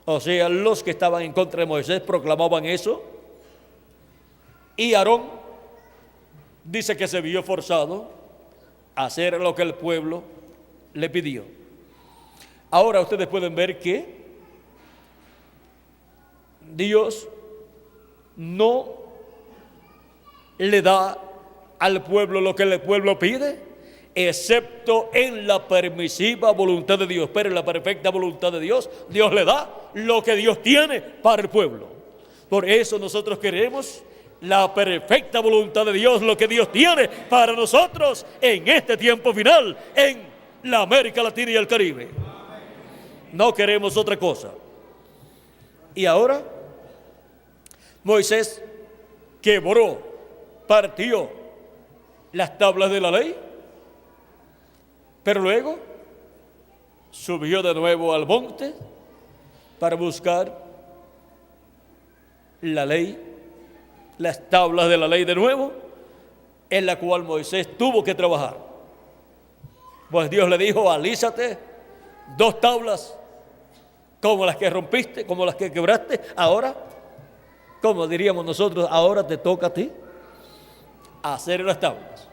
A: O sea, los que estaban en contra de Moisés proclamaban eso, y Aarón dice que se vio forzado a hacer lo que el pueblo le pidió. Ahora ustedes pueden ver que Dios no le da al pueblo lo que el pueblo pide, excepto en la permisiva voluntad de Dios. Pero en la perfecta voluntad de Dios, Dios le da lo que Dios tiene para el pueblo. Por eso nosotros queremos la perfecta voluntad de Dios, lo que Dios tiene para nosotros en este tiempo final, en la América Latina y el Caribe. No queremos otra cosa. Y ahora, Moisés quebró, partió las tablas de la ley, pero luego subió de nuevo al monte para buscar la ley, las tablas de la ley de nuevo, en la cual Moisés tuvo que trabajar. Pues Dios le dijo: alízate 2 tablas como las que rompiste, como las que quebraste. Ahora, como diríamos nosotros, ahora te toca a ti hacer las tablas.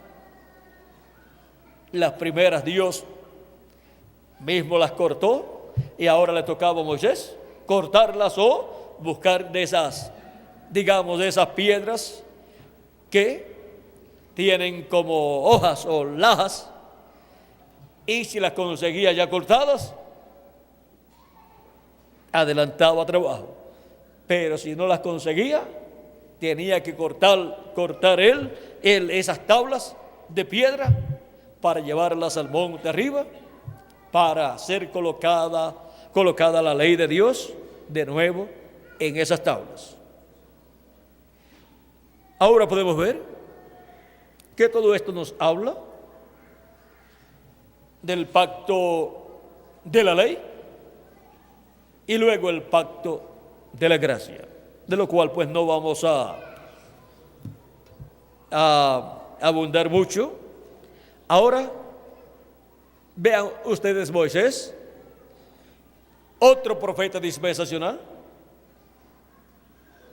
A: Las primeras Dios mismo las cortó, y ahora le tocaba a Moisés cortarlas o buscar de esas digamos, de esas piedras que tienen como hojas o lajas, y si las conseguía ya cortadas, adelantaba trabajo. Pero si no las conseguía, tenía que cortar él esas tablas de piedra para llevarlas al monte arriba, para ser colocada la ley de Dios de nuevo en esas tablas. Ahora podemos ver que todo esto nos habla del pacto de la ley y luego el pacto de la gracia, de lo cual pues no vamos a abundar mucho. Ahora vean ustedes Moisés, otro profeta dispensacional,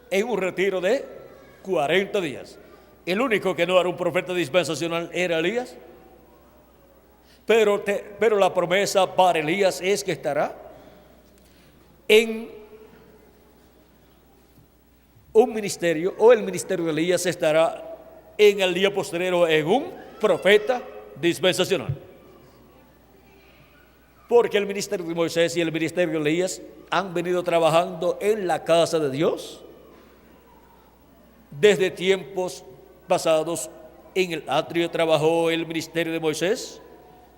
A: en un retiro de 40 días. El único que no era un profeta dispensacional era Elías, pero la promesa para Elías es que estará en un ministerio, o el ministerio de Elías estará en el día posterior en un profeta dispensacional. Porque el ministerio de Moisés y el ministerio de Elías han venido trabajando en la casa de Dios desde tiempos pasados. En el atrio trabajó el ministerio de Moisés,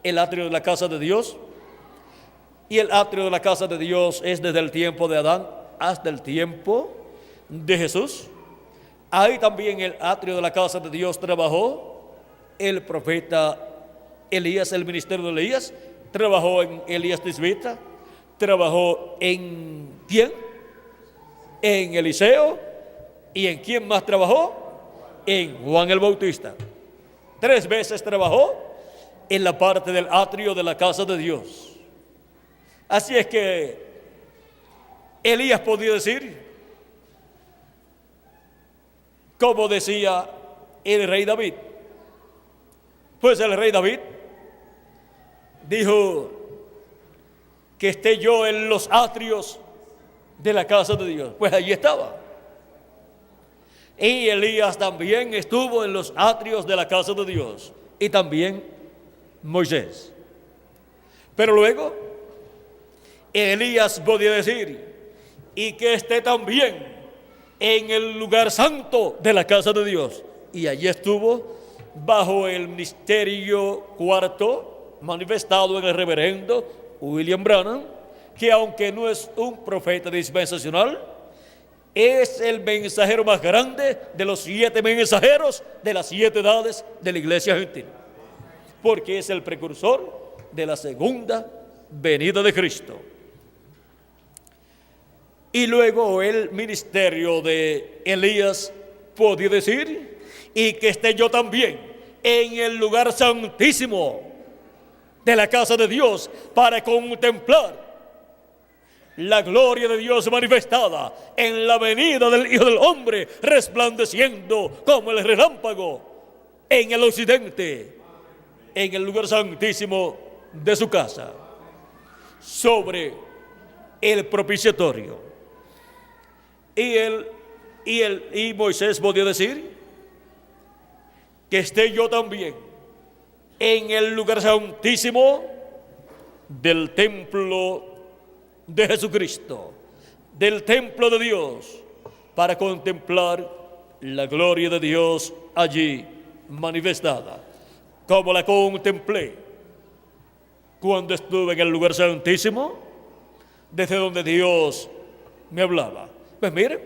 A: el atrio de la casa de Dios, y el atrio de la casa de Dios es desde el tiempo de Adán hasta el tiempo de Jesús. Ahí también el atrio de la casa de Dios trabajó el profeta Elías, el ministerio de Elías, trabajó en Elías Tisbita, trabajó en ¿quién? En Eliseo. ¿Y en quién más trabajó? En Juan el Bautista. 3 veces trabajó en la parte del atrio de la casa de Dios. Así es que Elías podía decir, como decía el rey David. Pues el rey David dijo que esté yo en los atrios de la casa de Dios. Pues allí estaba. Y Elías también estuvo en los atrios de la casa de Dios. Y también Moisés. Pero luego Elías podía decir, y que esté también en el lugar santo de la casa de Dios. Y allí estuvo bajo el ministerio cuarto manifestado en el reverendo William Branham, que aunque no es un profeta dispensacional, es el mensajero más grande de los 7 mensajeros de las 7 edades de la iglesia gentil, porque es el precursor de la segunda venida de Cristo. Y luego el ministerio de Elías podía decir, y que esté yo también en el lugar santísimo de la casa de Dios para contemplar la gloria de Dios manifestada en la venida del Hijo del Hombre, resplandeciendo como el relámpago en el occidente, en el lugar santísimo de su casa, sobre el propiciatorio. Y Moisés podía decir que esté yo también en el lugar santísimo del templo de Jesucristo, del templo de Dios, para contemplar la gloria de Dios allí manifestada, como la contemplé cuando estuve en el lugar santísimo, desde donde Dios me hablaba. Pues mire,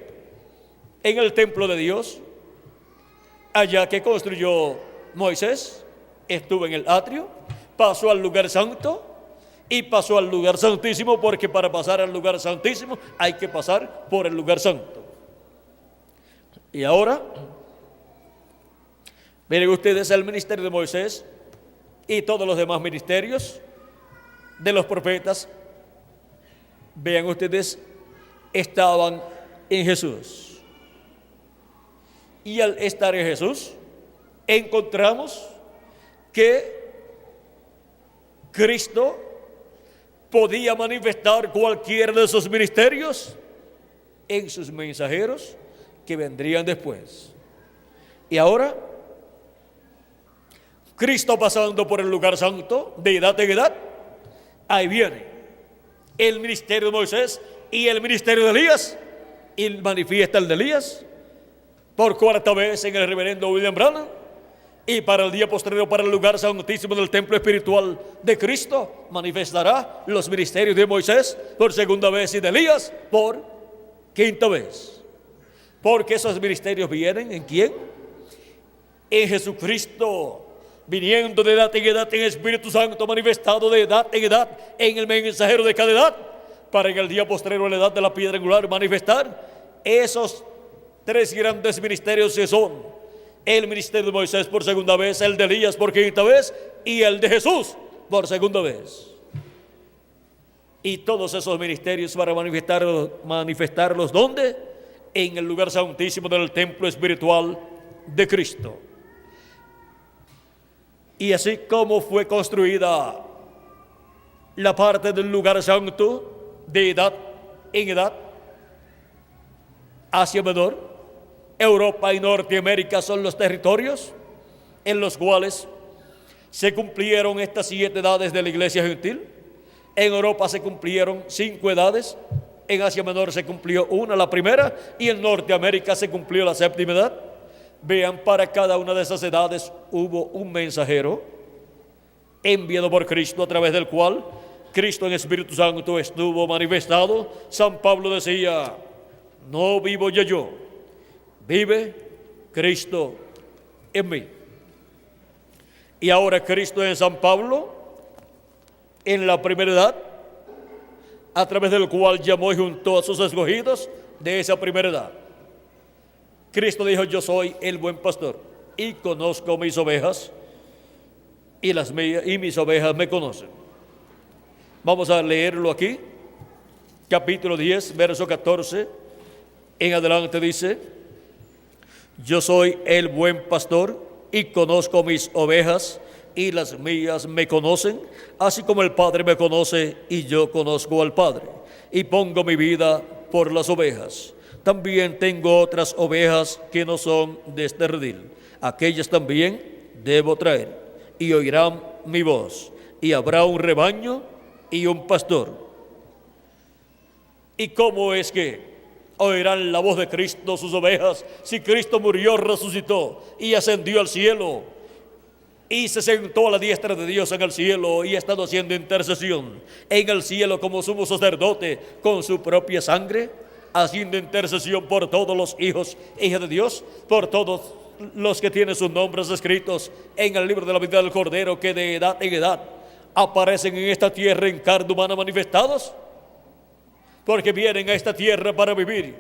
A: en el templo de Dios, allá que construyó Moisés, estuvo en el atrio, pasó al lugar santo y pasó al lugar santísimo, porque para pasar al lugar santísimo hay que pasar por el lugar santo. Y ahora, miren ustedes el ministerio de Moisés y todos los demás ministerios de los profetas, vean ustedes, estaban en Jesús. Y al estar en Jesús, encontramos que Cristo podía manifestar cualquiera de sus ministerios en sus mensajeros que vendrían después. Y ahora, Cristo pasando por el lugar santo, de edad en edad, ahí viene el ministerio de Moisés y el ministerio de Elías, y manifiesta el de Elías por cuarta vez en el reverendo William Branham, y para el día posterior, para el lugar santísimo del templo espiritual de Cristo, manifestará los ministerios de Moisés por segunda vez y de Elías por quinta vez. Porque esos ministerios vienen ¿en quién? En Jesucristo, viniendo de edad en edad en Espíritu Santo, manifestado de edad en edad en el mensajero de cada edad, para en el día posterior a la edad de la piedra angular manifestar esos tres grandes ministerios que son el ministerio de Moisés por segunda vez, el de Elías por quinta vez y el de Jesús por segunda vez. Y todos esos ministerios para manifestarlos ¿dónde? En el lugar santísimo del templo espiritual de Cristo. Y así como fue construida la parte del lugar santo de edad en edad, Asia Menor, Europa y Norteamérica son los territorios en los cuales se cumplieron estas 7 edades de la iglesia gentil. En Europa se cumplieron 5 edades, en Asia Menor se cumplió una, la primera, y en Norteamérica se cumplió la 7ª edad. Vean, para cada una de esas edades hubo un mensajero enviado por Cristo, a través del cual Cristo en Espíritu Santo estuvo manifestado. San Pablo decía: no vivo ya yo, vive Cristo en mí. Y ahora Cristo en San Pablo, en la primera edad, a través del cual llamó y juntó a sus escogidos de esa primera edad. Cristo dijo: yo soy el buen pastor y conozco mis ovejas, y las mías y mis ovejas me conocen. Vamos a leerlo aquí, capítulo 10, verso 14 en adelante. Dice: yo soy el buen pastor y conozco mis ovejas, y las mías me conocen, así como el Padre me conoce y yo conozco al Padre, y pongo mi vida por las ovejas. También tengo otras ovejas que no son de este redil, aquellas también debo traer, y oirán mi voz, y habrá un rebaño y un pastor. ¿Y cómo es que oirán la voz de Cristo sus ovejas, si Cristo murió, resucitó y ascendió al cielo, y se sentó a la diestra de Dios en el cielo, y ha estado haciendo intercesión en el cielo como sumo sacerdote con su propia sangre, haciendo intercesión por todos los hijos e hijas de Dios, por todos los que tienen sus nombres escritos en el libro de la vida del Cordero, que de edad en edad aparecen en esta tierra en carne humana manifestados? Porque vienen a esta tierra para vivir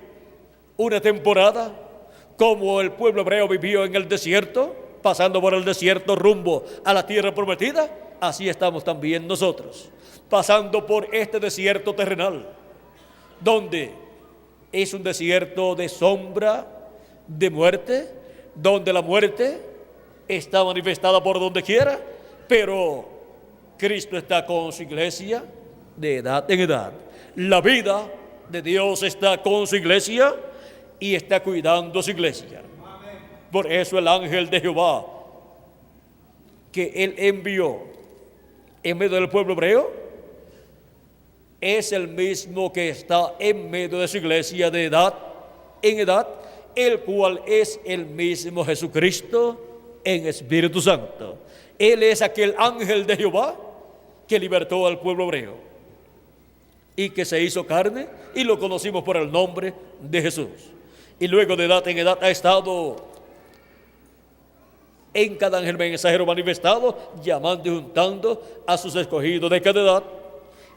A: una temporada, como el pueblo hebreo vivió en el desierto, pasando por el desierto rumbo a la tierra prometida. Así estamos también nosotros, pasando por este desierto terrenal, donde es un desierto de sombra, de muerte, donde la muerte está manifestada por donde quiera, pero Cristo está con su iglesia de edad en edad. La vida de Dios está con su iglesia y está cuidando su iglesia. Por eso el ángel de Jehová que él envió en medio del pueblo hebreo es el mismo que está en medio de su iglesia de edad en edad, el cual es el mismo Jesucristo en Espíritu Santo. Él es aquel ángel de Jehová que libertó al pueblo hebreo y que se hizo carne, y lo conocimos por el nombre de Jesús. Y luego de edad en edad ha estado en cada ángel mensajero manifestado, llamando y juntando a sus escogidos de cada edad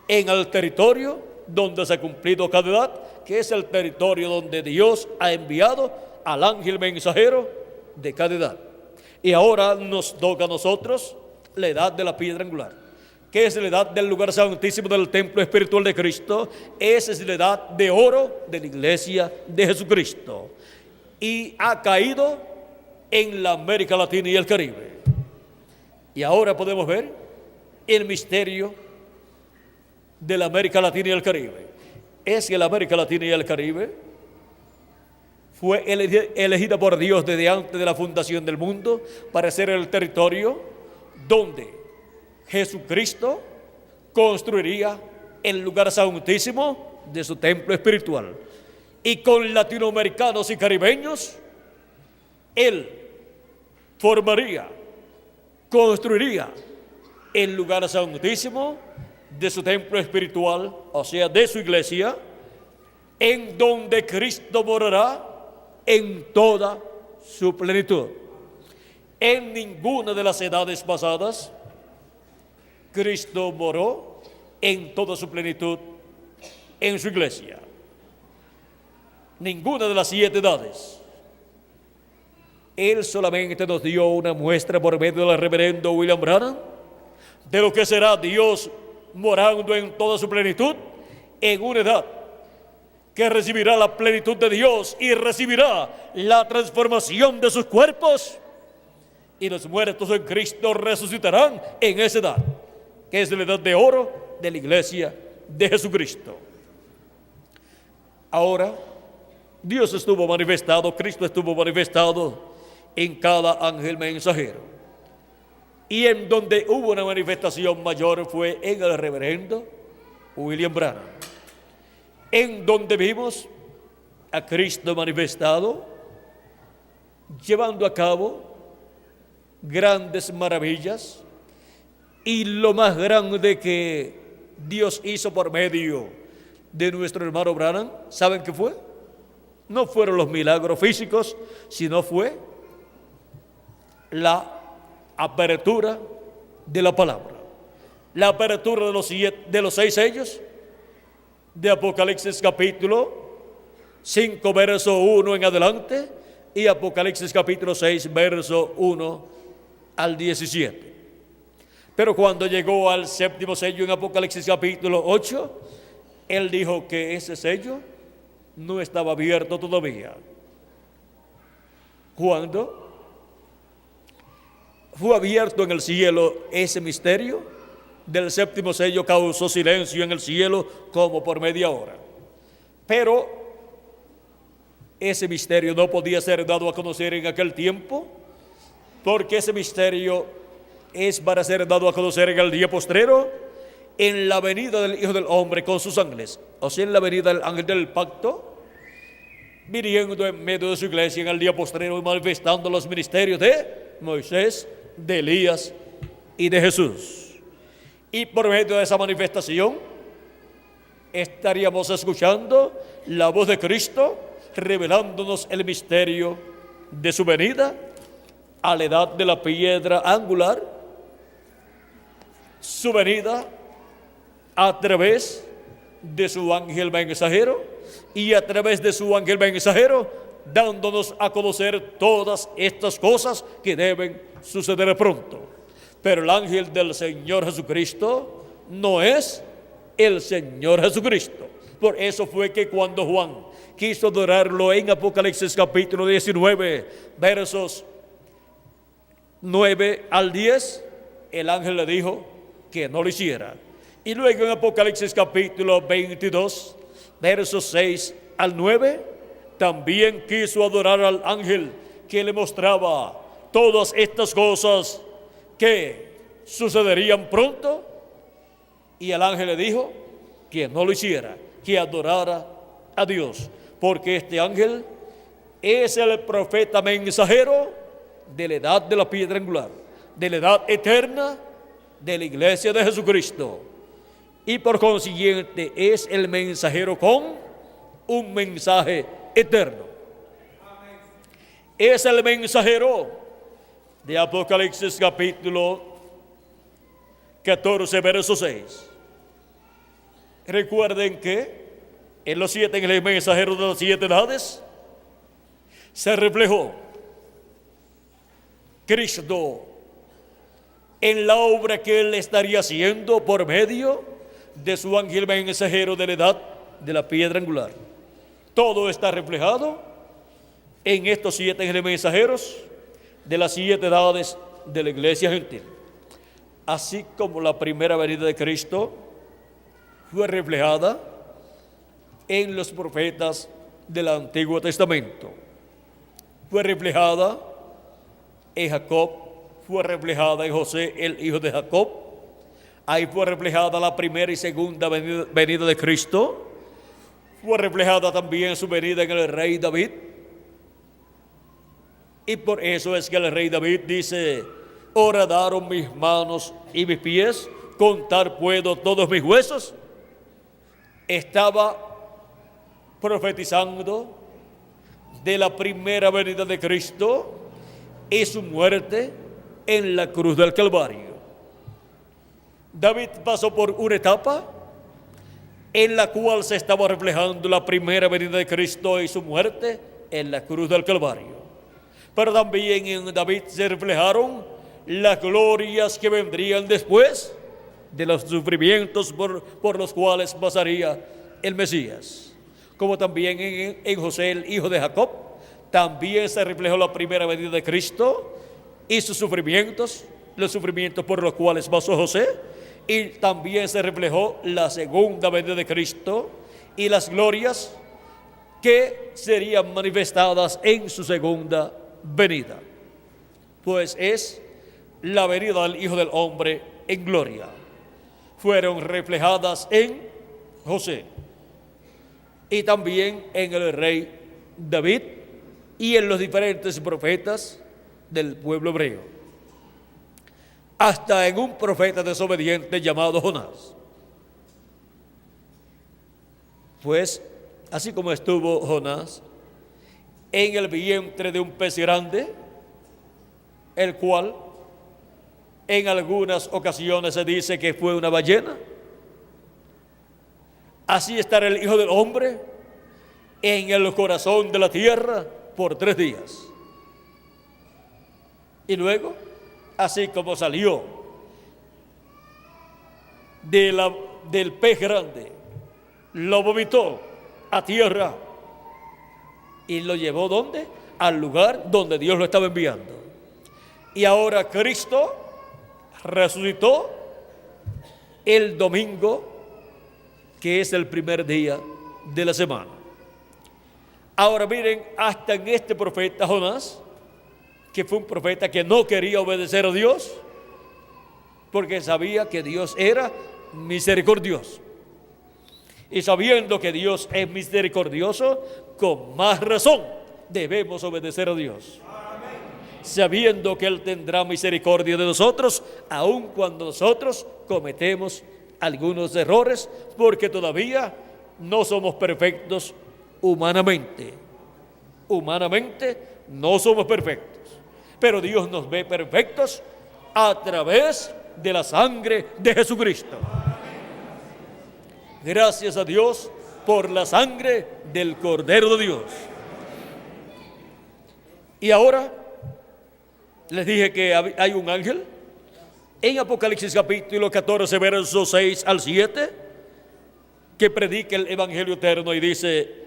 A: en el territorio donde se ha cumplido cada edad, que es el territorio donde Dios ha enviado al ángel mensajero de cada edad. Y ahora nos toca a nosotros la edad de la piedra angular, que es la edad del lugar santísimo del templo espiritual de Cristo. Esa es la edad de oro de la iglesia de Jesucristo, y ha caído en la América Latina y el Caribe. Y ahora podemos ver el misterio de la América Latina y el Caribe. Es que la América Latina y el Caribe fue elegida por Dios desde antes de la fundación del mundo para ser el territorio donde Jesucristo construiría el lugar santísimo de su templo espiritual. Y con latinoamericanos y caribeños, Él construiría el lugar santísimo de su templo espiritual, o sea, de su iglesia, en donde Cristo morará en toda su plenitud. En ninguna de las edades pasadas, Cristo moró en toda su plenitud en su iglesia. Ninguna de las 7 edades. Él solamente nos dio una muestra por medio del reverendo William Branham de lo que será Dios morando en toda su plenitud en una edad que recibirá la plenitud de Dios y recibirá la transformación de sus cuerpos, y los muertos en Cristo resucitarán en esa edad, que es la edad de oro de la iglesia de Jesucristo. Ahora, Dios estuvo manifestado, Cristo estuvo manifestado en cada ángel mensajero. Y en donde hubo una manifestación mayor fue en el reverendo William Branham, en donde vimos a Cristo manifestado, llevando a cabo grandes maravillas. Y lo más grande que Dios hizo por medio de nuestro hermano Branham, ¿saben qué fue? No fueron los milagros físicos, sino fue la apertura de la palabra, la apertura de los 6 sellos de Apocalipsis capítulo 5, verso 1 en adelante, y Apocalipsis capítulo 6, verso 1 al 17. Pero cuando llegó al 7º sello en Apocalipsis capítulo 8, él dijo que ese sello no estaba abierto todavía. Cuando fue abierto en el cielo ese misterio del 7º sello, causó silencio en el cielo como por media hora. Pero ese misterio no podía ser dado a conocer en aquel tiempo, porque ese misterio es para ser dado a conocer en el día postrero, en la venida del Hijo del Hombre con sus ángeles, o sea, en la venida del ángel del pacto, viniendo en medio de su iglesia en el día postrero y manifestando los ministerios de Moisés, de Elías y de Jesús. Y por medio de esa manifestación estaríamos escuchando la voz de Cristo revelándonos el misterio de su venida a la edad de la piedra angular, su venida a través de su ángel mensajero, y a través de su ángel mensajero dándonos a conocer todas estas cosas que deben suceder pronto. Pero el ángel del Señor Jesucristo no es el Señor Jesucristo. Por eso fue que cuando Juan quiso adorarlo en Apocalipsis capítulo 19, versos 9 al 10, el ángel le dijo que no lo hiciera. Y luego en Apocalipsis capítulo 22, versos 6 al 9, también quiso adorar al ángel que le mostraba todas estas cosas que sucederían pronto, y el ángel le dijo que no lo hiciera, que adorara a Dios, porque este ángel es el profeta mensajero de la edad de la piedra angular, de la edad eterna de la iglesia de Jesucristo, y por consiguiente es el mensajero con un mensaje eterno. Es el mensajero de Apocalipsis capítulo 14, verso 6. Recuerden que en los 7 ángeles mensajeros de las 7 edades se reflejó Cristo en la obra que Él estaría haciendo por medio de su ángel mensajero de la edad de la piedra angular. Todo está reflejado en estos 7 ángeles mensajeros de las 7 edades de la iglesia gentil. Así como la primera venida de Cristo fue reflejada en los profetas del Antiguo Testamento. fue reflejada en Jacob, fue reflejada en José, el hijo de Jacob. Ahí fue reflejada la primera y segunda venida de Cristo. Fue reflejada también su venida en el rey David. Y por eso es que el rey David dice: horadaron mis manos y mis pies, contar puedo todos mis huesos. Estaba profetizando de la primera venida de Cristo y su muerte en la cruz del Calvario. David pasó por una etapa en la cual se estaba reflejando la primera venida de Cristo y su muerte en la cruz del Calvario. Pero también en David se reflejaron las glorias que vendrían después de los sufrimientos por los cuales pasaría el Mesías. Como también en José, el hijo de Jacob, también se reflejó la primera venida de Cristo y sus sufrimientos, los sufrimientos por los cuales pasó José, y también se reflejó la segunda venida de Cristo y las glorias que serían manifestadas en su segunda venida. Pues es la venida del Hijo del Hombre en gloria. Fueron reflejadas en José y también en el rey David y en los diferentes profetas del pueblo hebreo, hasta en un profeta desobediente llamado Jonás. Pues así como estuvo Jonás en el vientre de un pez grande, el cual en algunas ocasiones se dice que fue una ballena, así estará el Hijo del Hombre en el corazón de la tierra por 3 días. Y luego, así como salió del pez grande, lo vomitó a tierra y lo llevó ¿dónde? Al lugar donde Dios lo estaba enviando. Y ahora Cristo resucitó el domingo, que es el primer día de la semana. Ahora miren, hasta en este profeta Jonás, que fue un profeta que no quería obedecer a Dios, porque sabía que Dios era misericordioso. Y sabiendo que Dios es misericordioso, con más razón debemos obedecer a Dios. Sabiendo que Él tendrá misericordia de nosotros, aun cuando nosotros cometemos algunos errores, porque todavía no somos perfectos humanamente. Humanamente no somos perfectos, pero Dios nos ve perfectos a través de la sangre de Jesucristo. Gracias a Dios por la sangre del Cordero de Dios. Y ahora les dije que hay un ángel en Apocalipsis capítulo 14, versos 6 al 7, que predica el Evangelio eterno y dice: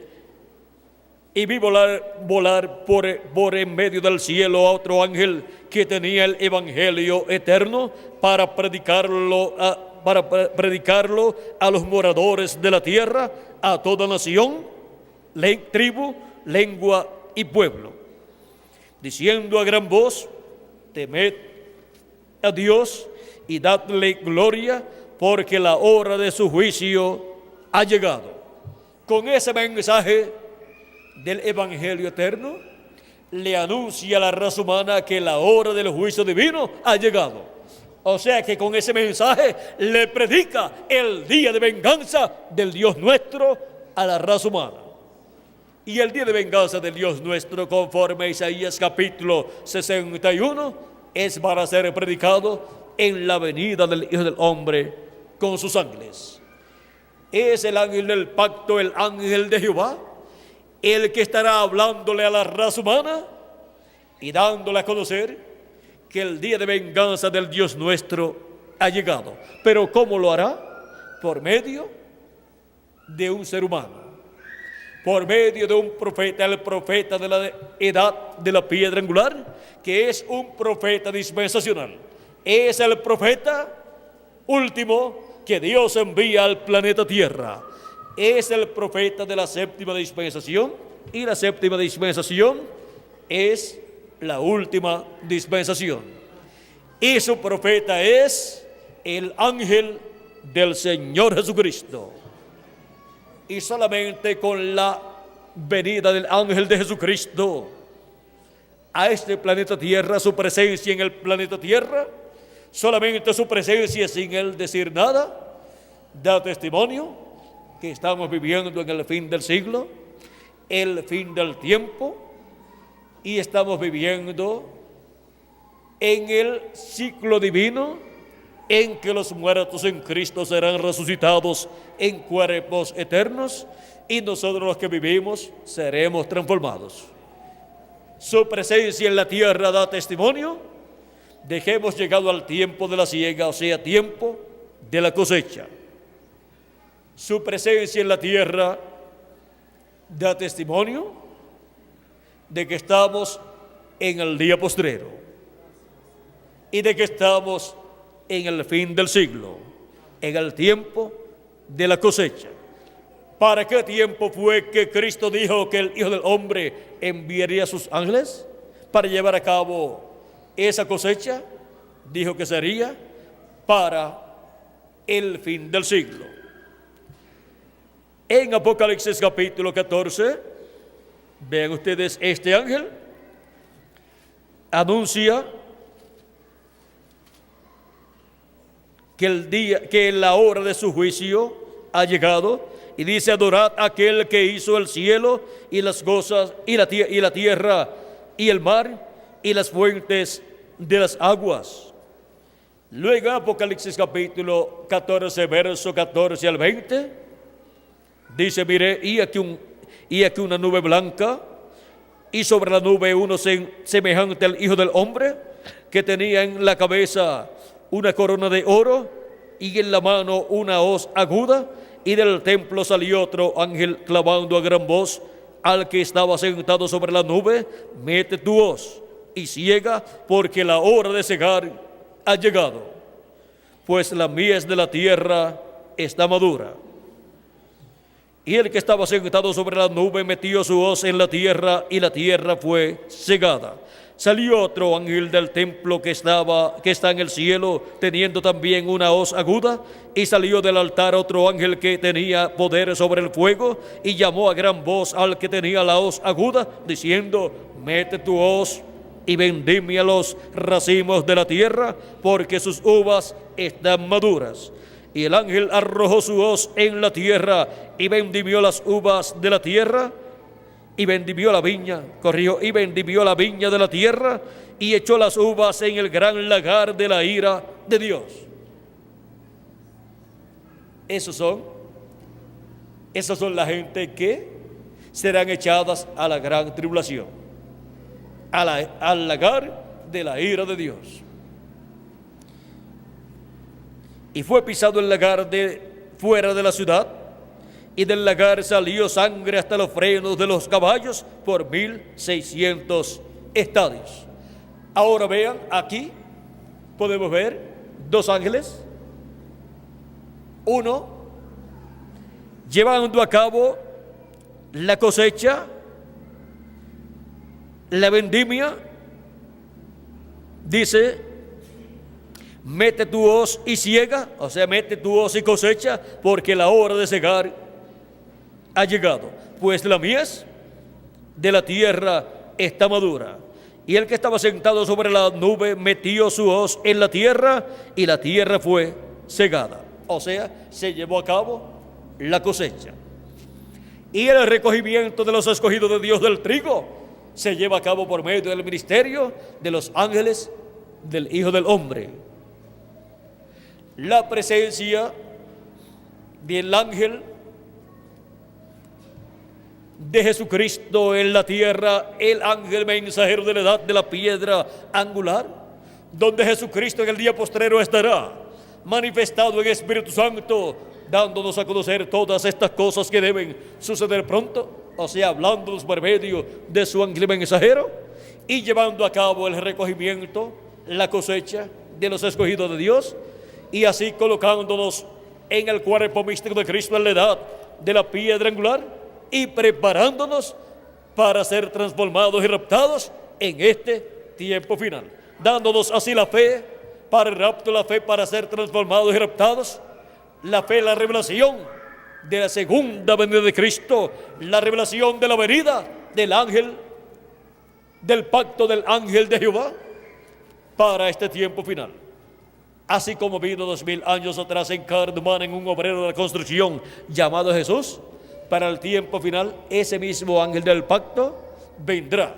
A: y vi volar por en medio del cielo a otro ángel que tenía el Evangelio eterno para predicarlo a los moradores de la tierra, a toda nación, tribu, lengua y pueblo, diciendo a gran voz: temed a Dios y dadle gloria, porque la hora de su juicio ha llegado. Con ese mensaje del Evangelio eterno, le anuncia a la raza humana que la hora del juicio divino ha llegado. O sea que con ese mensaje le predica el día de venganza del Dios nuestro a la raza humana. Y el día de venganza del Dios nuestro, conforme a Isaías capítulo 61, es para ser predicado en la venida del Hijo del Hombre con sus ángeles. Es el ángel del pacto, el ángel de Jehová, el que estará hablándole a la raza humana y dándole a conocer que el día de venganza del Dios nuestro ha llegado. Pero ¿cómo lo hará? Por medio de un ser humano, por medio de un profeta, el profeta de la edad de la piedra angular, que es un profeta dispensacional. Es el profeta último que Dios envía al planeta Tierra. Es el profeta de la séptima dispensación, y la séptima dispensación es la última dispensación. Y su profeta es el ángel del Señor Jesucristo. Y solamente con la venida del ángel de Jesucristo a este planeta Tierra, su presencia en el planeta Tierra, solamente su presencia sin él decir nada, da testimonio que estamos viviendo en el fin del siglo, el fin del tiempo, y estamos viviendo en el ciclo divino en que los muertos en Cristo serán resucitados en cuerpos eternos y nosotros los que vivimos seremos transformados. Su presencia en la tierra da testimonio de que hemos llegado al tiempo de la siega, o sea, tiempo de la cosecha. Su presencia en la tierra da testimonio de que estamos en el día postrero y de que estamos en el fin del siglo, en el tiempo de la cosecha. ¿Para qué tiempo fue que Cristo dijo que el Hijo del Hombre enviaría a sus ángeles para llevar a cabo esa cosecha? Dijo que sería para el fin del siglo. En Apocalipsis capítulo 14, vean ustedes, este ángel anuncia que la hora de su juicio ha llegado, y dice: adorad a aquel que hizo el cielo y las cosas y la tierra y el mar y las fuentes de las aguas. Luego Apocalipsis capítulo 14, verso 14 al 20, dice: miré, y aquí una nube blanca, y sobre la nube uno semejante al Hijo del Hombre, que tenía en la cabeza una corona de oro y en la mano una hoz aguda, y del templo salió otro ángel clamando a gran voz al que estaba sentado sobre la nube: mete tu hoz y ciega, porque la hora de cegar ha llegado, pues la mies de la tierra está madura. Y el que estaba sentado sobre la nube metió su hoz en la tierra, y la tierra fue cegada. Salió otro ángel del templo que está en el cielo, teniendo también una hoz aguda, y salió del altar otro ángel que tenía poder sobre el fuego, y llamó a gran voz al que tenía la hoz aguda, diciendo: mete tu hoz y vendimia los racimos de la tierra, porque sus uvas están maduras. Y el ángel arrojó su hoz en la tierra y vendimió las uvas de la tierra, y vendimió la viña de la tierra, y echó las uvas en el gran lagar de la ira de Dios. Esas son la gente que serán echadas a la gran tribulación, al lagar de la ira de Dios. Y fue pisado el lagar fuera de la ciudad, y del lagar salió sangre hasta los frenos de los caballos por 1600 estadios. Ahora vean, aquí podemos ver dos ángeles, uno llevando a cabo la cosecha, la vendimia. Dice: mete tu hoz y ciega, o sea, mete tu hoz y cosecha, porque la hora de cegar ha llegado, pues la mies de la tierra está madura. Y el que estaba sentado sobre la nube metió su hoz en la tierra, y la tierra fue cegada, o sea, se llevó a cabo la cosecha. Y el recogimiento de los escogidos de Dios del trigo se lleva a cabo por medio del ministerio de los ángeles del Hijo del Hombre. La presencia del ángel de Jesucristo en la tierra, el ángel mensajero de la edad de la piedra angular, donde Jesucristo en el día postrero estará manifestado en Espíritu Santo, dándonos a conocer todas estas cosas que deben suceder pronto, o sea, hablándonos por medio de su ángel mensajero y llevando a cabo el recogimiento, la cosecha de los escogidos de Dios, y así colocándonos en el cuerpo místico de Cristo en la edad de la piedra angular, y preparándonos para ser transformados y raptados en este tiempo final, dándonos así la fe para el rapto, la fe para ser transformados y raptados, la fe, la revelación de la segunda venida de Cristo, la revelación de la venida del ángel, del pacto del ángel de Jehová para este tiempo final. Así como vino 2000 años atrás en carne humana en un obrero de la construcción llamado Jesús, para el tiempo final ese mismo ángel del pacto vendrá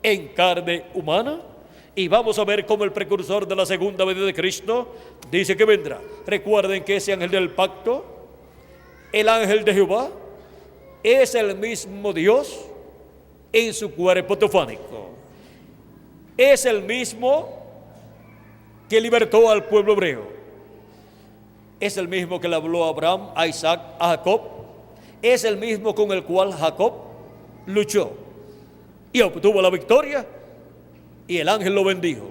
A: en carne humana, y vamos a ver cómo el precursor de la segunda venida de Cristo dice que vendrá. Recuerden que ese ángel del pacto, el ángel de Jehová, es el mismo Dios en su cuerpo teofánico. Es el mismo que libertó al pueblo hebreo. Es el mismo que le habló a Abraham, a Isaac, a Jacob. Es el mismo con el cual Jacob luchó y obtuvo la victoria, y el ángel lo bendijo.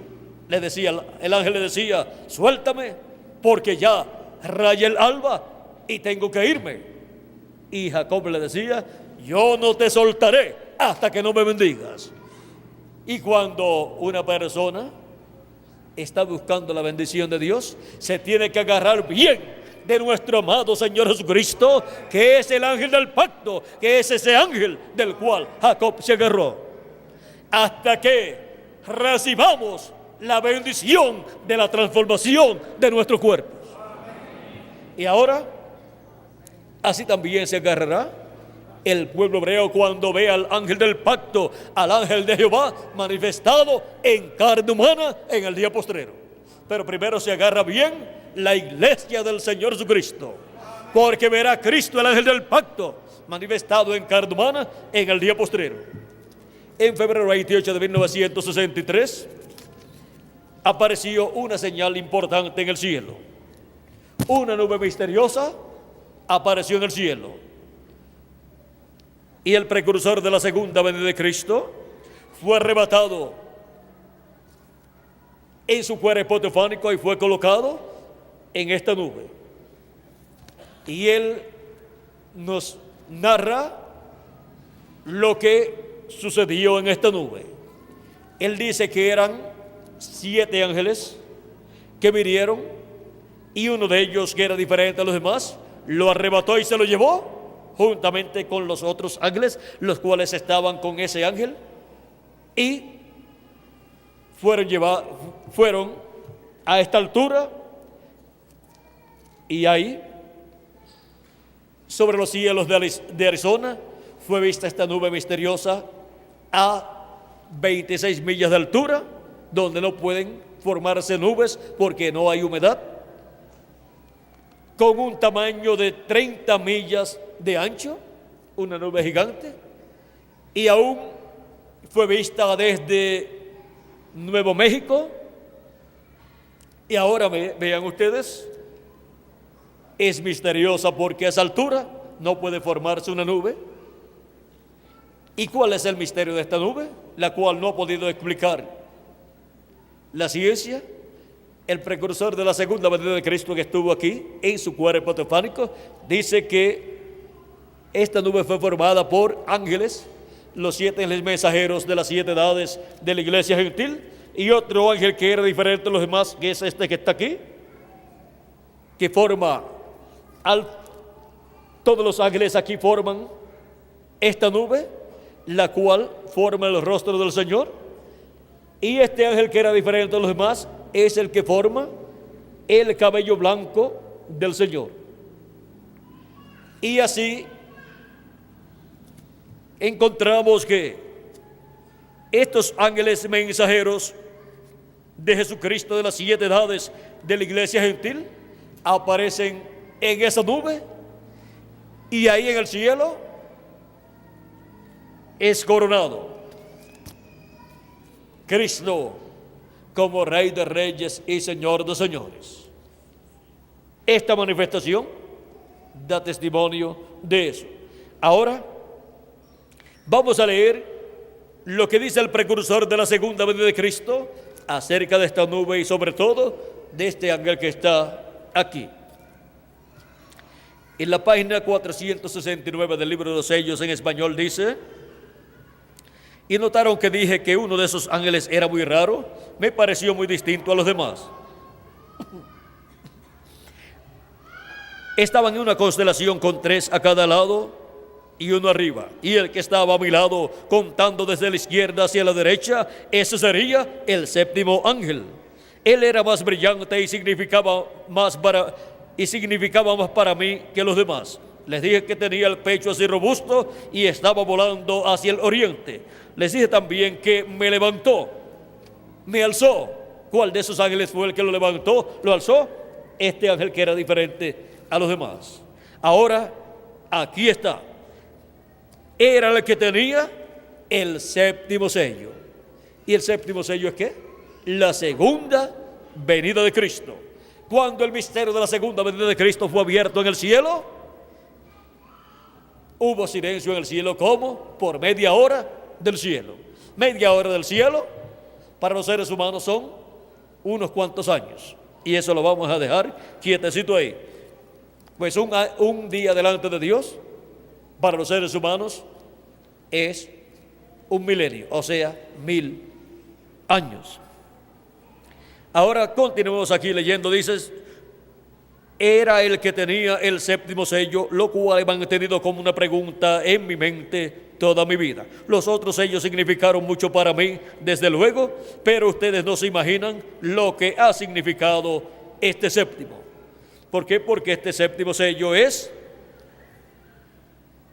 A: El ángel le decía: suéltame, porque ya raya el alba y tengo que irme. Y Jacob le decía: yo no te soltaré hasta que no me bendigas. Y cuando una persona está buscando la bendición de Dios, se tiene que agarrar bien de nuestro amado Señor Jesucristo, que es el ángel del pacto, que es ese ángel del cual Jacob se agarró, hasta que recibamos la bendición de la transformación de nuestro cuerpo. Y ahora, así también se agarrará el pueblo hebreo cuando vea al ángel del pacto, al ángel de Jehová manifestado en carne humana en el día postrero. Pero primero se agarra bien la iglesia del Señor Jesucristo, porque verá a Cristo, el ángel del pacto, manifestado en carne humana en el día postrero. En febrero 28 de 1963 apareció una señal importante en el cielo. Una nube misteriosa apareció en el cielo, y el precursor de la segunda venida de Cristo fue arrebatado en su cuerpo teofánico y fue colocado en esta nube. Y él nos narra lo que sucedió en esta nube. Él dice que eran 7 ángeles que vinieron, y uno de ellos, que era diferente a los demás, lo arrebató y se lo llevó juntamente con los otros ángeles, los cuales estaban con ese ángel, y fueron a esta altura, y ahí sobre los cielos de Arizona fue vista esta nube misteriosa a 26 millas de altura, donde no pueden formarse nubes porque no hay humedad, con un tamaño de 30 millas de ancho, una nube gigante. Y aún fue vista desde Nuevo México. Y ahora vean ustedes, es misteriosa porque a esa altura no puede formarse una nube. ¿Y cuál es el misterio de esta nube? La cual no ha podido explicar la ciencia. El precursor de la segunda venida de Cristo, que estuvo aquí en su cuerpo teofánico, dice que esta nube fue formada por ángeles, los 7 ángeles mensajeros de las 7 edades de la iglesia gentil, y otro ángel que era diferente a los demás, que es este que está aquí, que forma todos los ángeles aquí forman esta nube, la cual forma el rostro del Señor. Y este ángel que era diferente a los demás es el que forma el cabello blanco del Señor. Y así encontramos que estos ángeles mensajeros de Jesucristo de las 7 edades de la iglesia gentil aparecen en esa nube, y ahí en el cielo es coronado Cristo como Rey de Reyes y Señor de Señores. Esta manifestación da testimonio de eso. Ahora vamos a leer lo que dice el precursor de la segunda venida de Cristo acerca de esta nube y sobre todo de este ángel que está aquí. En la página 469 del libro de los sellos en español dice: Y notaron que dije que uno de esos ángeles era muy raro, me pareció muy distinto a los demás. Estaban en una constelación con 3 a cada lado y uno arriba. Y el que estaba a mi lado, contando desde la izquierda hacia la derecha, ese sería el 7º ángel. Él era más brillante y significaba más para mí que los demás. Les dije que tenía el pecho así robusto y estaba volando hacia el oriente. Les dije también que me levantó, me alzó. ¿Cuál de esos ángeles fue el que lo levantó, lo alzó? Este ángel que era diferente a los demás. Ahora, aquí está. Era el que tenía el 7º sello. ¿Y el 7º sello es qué? La segunda venida de Cristo. Cuando el misterio de la segunda venida de Cristo fue abierto en el cielo, hubo silencio en el cielo. ¿Cómo? Por media hora del cielo. Media hora del cielo para los seres humanos son unos cuantos años. Y eso lo vamos a dejar quietecito ahí. Pues un día delante de Dios para los seres humanos es un milenio, o sea, 1000 años. Ahora continuemos aquí leyendo. Dices, era el que tenía el 7º sello, lo cual he mantenido como una pregunta en mi mente toda mi vida. Los otros sellos significaron mucho para mí, desde luego, pero ustedes no se imaginan lo que ha significado este 7º. ¿Por qué? Porque este 7º sello es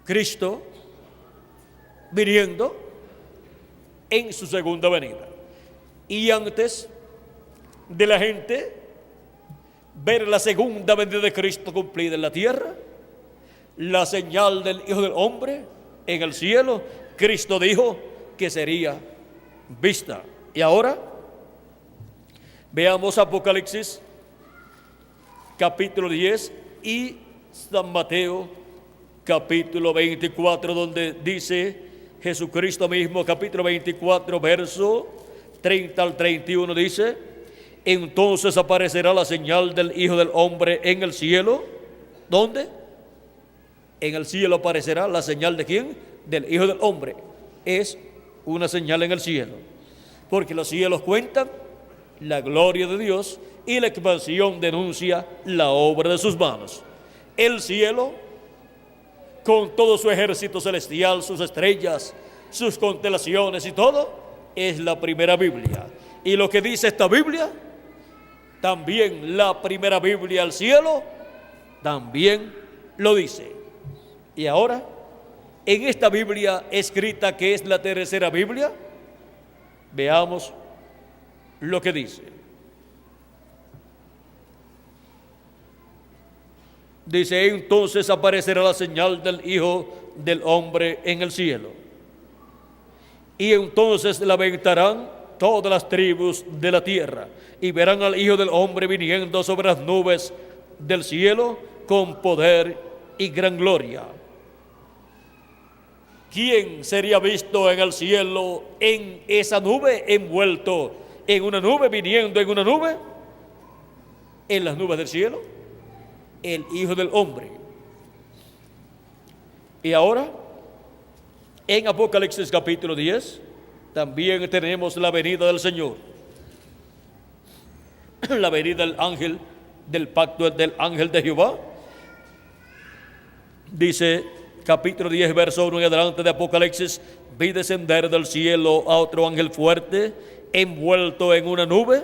A: Cristo viniendo en su segunda venida. Y antes de la gente ver la segunda venida de Cristo cumplida en la tierra, la señal del Hijo del Hombre en el cielo, Cristo dijo que sería vista. Y ahora veamos Apocalipsis capítulo 10 y San Mateo capítulo 24, donde dice Jesucristo mismo, capítulo 24, verso 30 al 31, dice: entonces aparecerá la señal del Hijo del Hombre en el cielo. ¿Dónde? En el cielo aparecerá la señal ¿de quién? Del Hijo del Hombre. Es una señal en el cielo, porque los cielos cuentan la gloria de Dios y la expansión denuncia la obra de sus manos. El cielo, con todo su ejército celestial, sus estrellas, sus constelaciones y todo, es la primera Biblia. Y lo que dice esta Biblia, también la primera Biblia al cielo, también lo dice. Y ahora, en esta Biblia escrita, que es la tercera Biblia, veamos lo que dice. Dice: entonces aparecerá la señal del Hijo del Hombre en el cielo, y entonces la lamentarán todas las tribus de la tierra, y verán al Hijo del Hombre viniendo sobre las nubes del cielo con poder y gran gloria. ¿Quién sería visto en el cielo en esa nube, envuelto en una nube, viniendo en una nube? En las nubes del cielo, el Hijo del Hombre. Y ahora, en Apocalipsis capítulo 10, también tenemos la venida del Señor, la venida del ángel del pacto, del ángel de Jehová. Dice capítulo 10, verso 1 en adelante de Apocalipsis: vi descender del cielo a otro ángel fuerte, envuelto en una nube,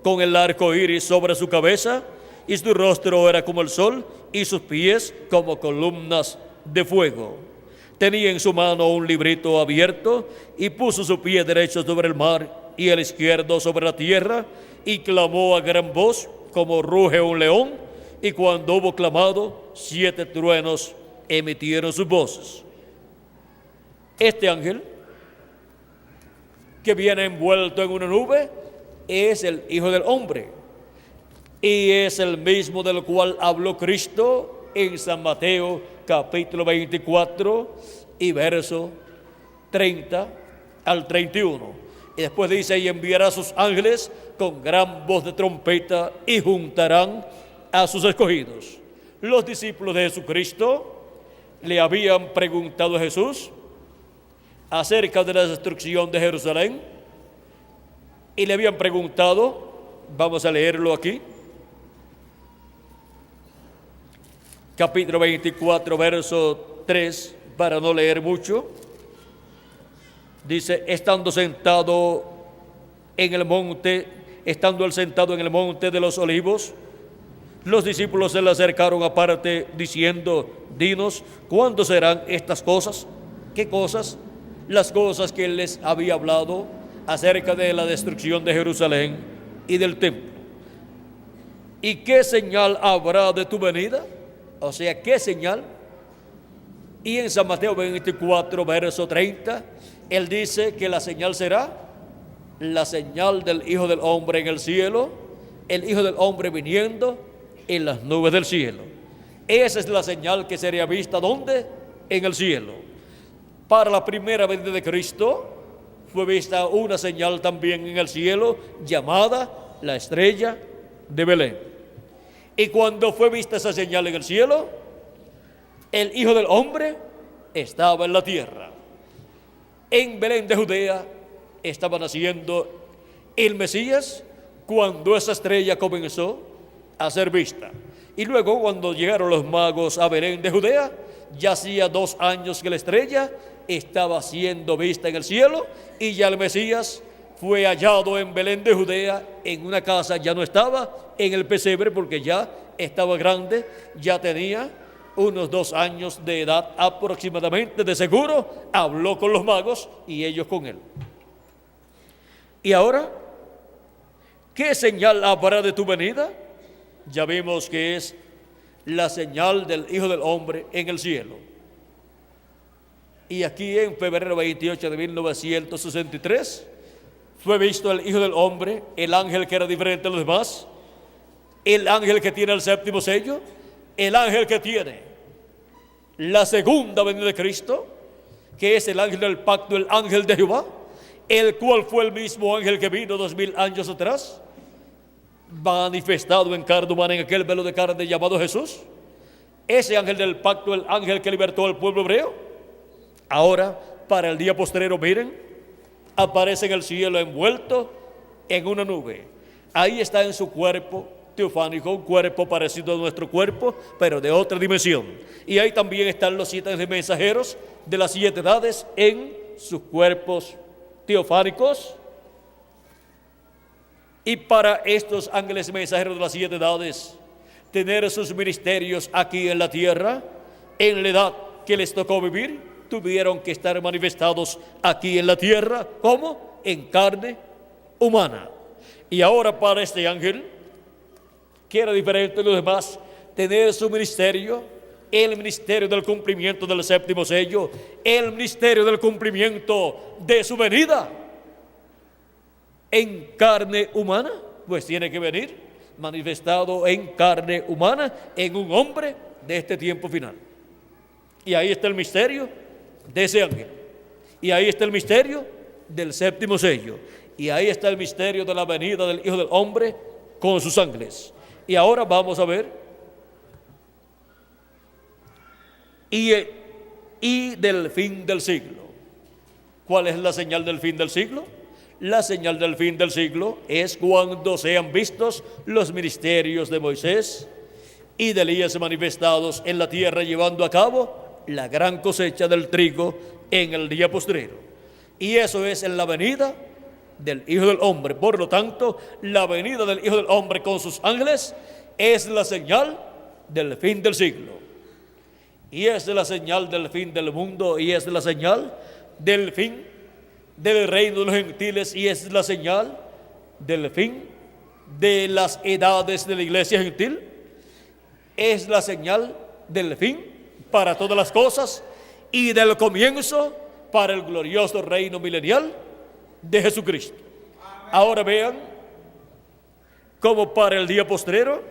A: con el arco iris sobre su cabeza, y su rostro era como el sol, y sus pies como columnas de fuego. Tenía en su mano un librito abierto, y puso su pie derecho sobre el mar y el izquierdo sobre la tierra, y clamó a gran voz como ruge un león, y cuando hubo clamado, 7 truenos emitieron sus voces. Este ángel, que viene envuelto en una nube, es el Hijo del Hombre, y es el mismo del cual habló Cristo en San Mateo capítulo 24 y verso 30 al 31. Y después dice: y enviará a sus ángeles con gran voz de trompeta, y juntarán a sus escogidos. Los discípulos de Jesucristo le habían preguntado a Jesús: acerca de la destrucción de Jerusalén y le habían preguntado, vamos a leerlo aquí, capítulo 24, verso 3, para no leer mucho, dice, estando él sentado en el monte de los Olivos, los discípulos se le acercaron aparte diciendo, dinos, ¿cuándo serán estas cosas? ¿Qué cosas? Las cosas que él les había hablado acerca de la destrucción de Jerusalén y del templo. ¿Y qué señal habrá de tu venida? O sea, ¿qué señal? Y en San Mateo 24, verso 30, él dice que la señal será la señal del Hijo del Hombre en el cielo, el Hijo del Hombre viniendo en las nubes del cielo. Esa es la señal que sería vista, ¿dónde? En el cielo. Para la primera venida de Cristo fue vista una señal también en el cielo llamada la estrella de Belén. Y cuando fue vista esa señal en el cielo, el Hijo del Hombre estaba en la tierra. En Belén de Judea estaba naciendo el Mesías cuando esa estrella comenzó a ser vista. Y luego cuando llegaron los magos a Belén de Judea, ya hacía 2 años que la estrella estaba siendo vista en el cielo y ya el Mesías fue hallado en Belén de Judea en una casa, ya no estaba en el pesebre porque ya estaba grande, ya tenía unos 2 años de edad aproximadamente, de seguro, habló con los magos y ellos con él. Y ahora, ¿qué señal habrá de tu venida? Ya vimos que es la señal del Hijo del Hombre en el cielo. Y aquí en febrero 28 de 1963 fue visto el Hijo del Hombre, el ángel que era diferente a los demás, el ángel que tiene el 7º sello, el ángel que tiene la segunda venida de Cristo, que es el ángel del pacto, el ángel de Jehová, el cual fue el mismo ángel que vino 2000 años atrás, manifestado en carne humana en aquel velo de carne llamado Jesús. Ese ángel del pacto, el ángel que libertó al pueblo hebreo, ahora para el día postrero, miren, aparece en el cielo envuelto en una nube. Ahí está en su cuerpo teofánico, un cuerpo parecido a nuestro cuerpo, pero de otra dimensión. Y ahí también están los 7 mensajeros de las 7 edades en sus cuerpos teofánicos. Y para estos ángeles mensajeros de las 7 edades, tener sus ministerios aquí en la tierra, en la edad que les tocó vivir, tuvieron que estar manifestados aquí en la tierra, ¿cómo? En carne humana. Y ahora para este ángel, que era diferente de los demás, tener su ministerio, el ministerio del cumplimiento del 7º sello, el ministerio del cumplimiento de su venida en carne humana, pues tiene que venir manifestado en carne humana, en un hombre de este tiempo final. Y ahí está el misterio de ese ángel. Y ahí está el misterio del 7º sello. Y ahí está el misterio de la venida del Hijo del Hombre con sus ángeles. Y ahora vamos a ver y del fin del siglo. ¿Cuál es la señal del fin del siglo? La señal del fin del siglo es cuando sean vistos los ministerios de Moisés y de Elías manifestados en la tierra, llevando a cabo la gran cosecha del trigo en el día postrero. Y eso es en la venida del Hijo del Hombre. Por lo tanto, la venida del Hijo del Hombre con sus ángeles es la señal del fin del siglo. Y es la señal del fin del mundo, y es la señal del fin del reino de los gentiles, y es la señal del fin de las edades de la iglesia gentil. Es la señal del fin para todas las cosas y del comienzo para el glorioso reino milenial de Jesucristo. Ahora vean cómo para el día postrero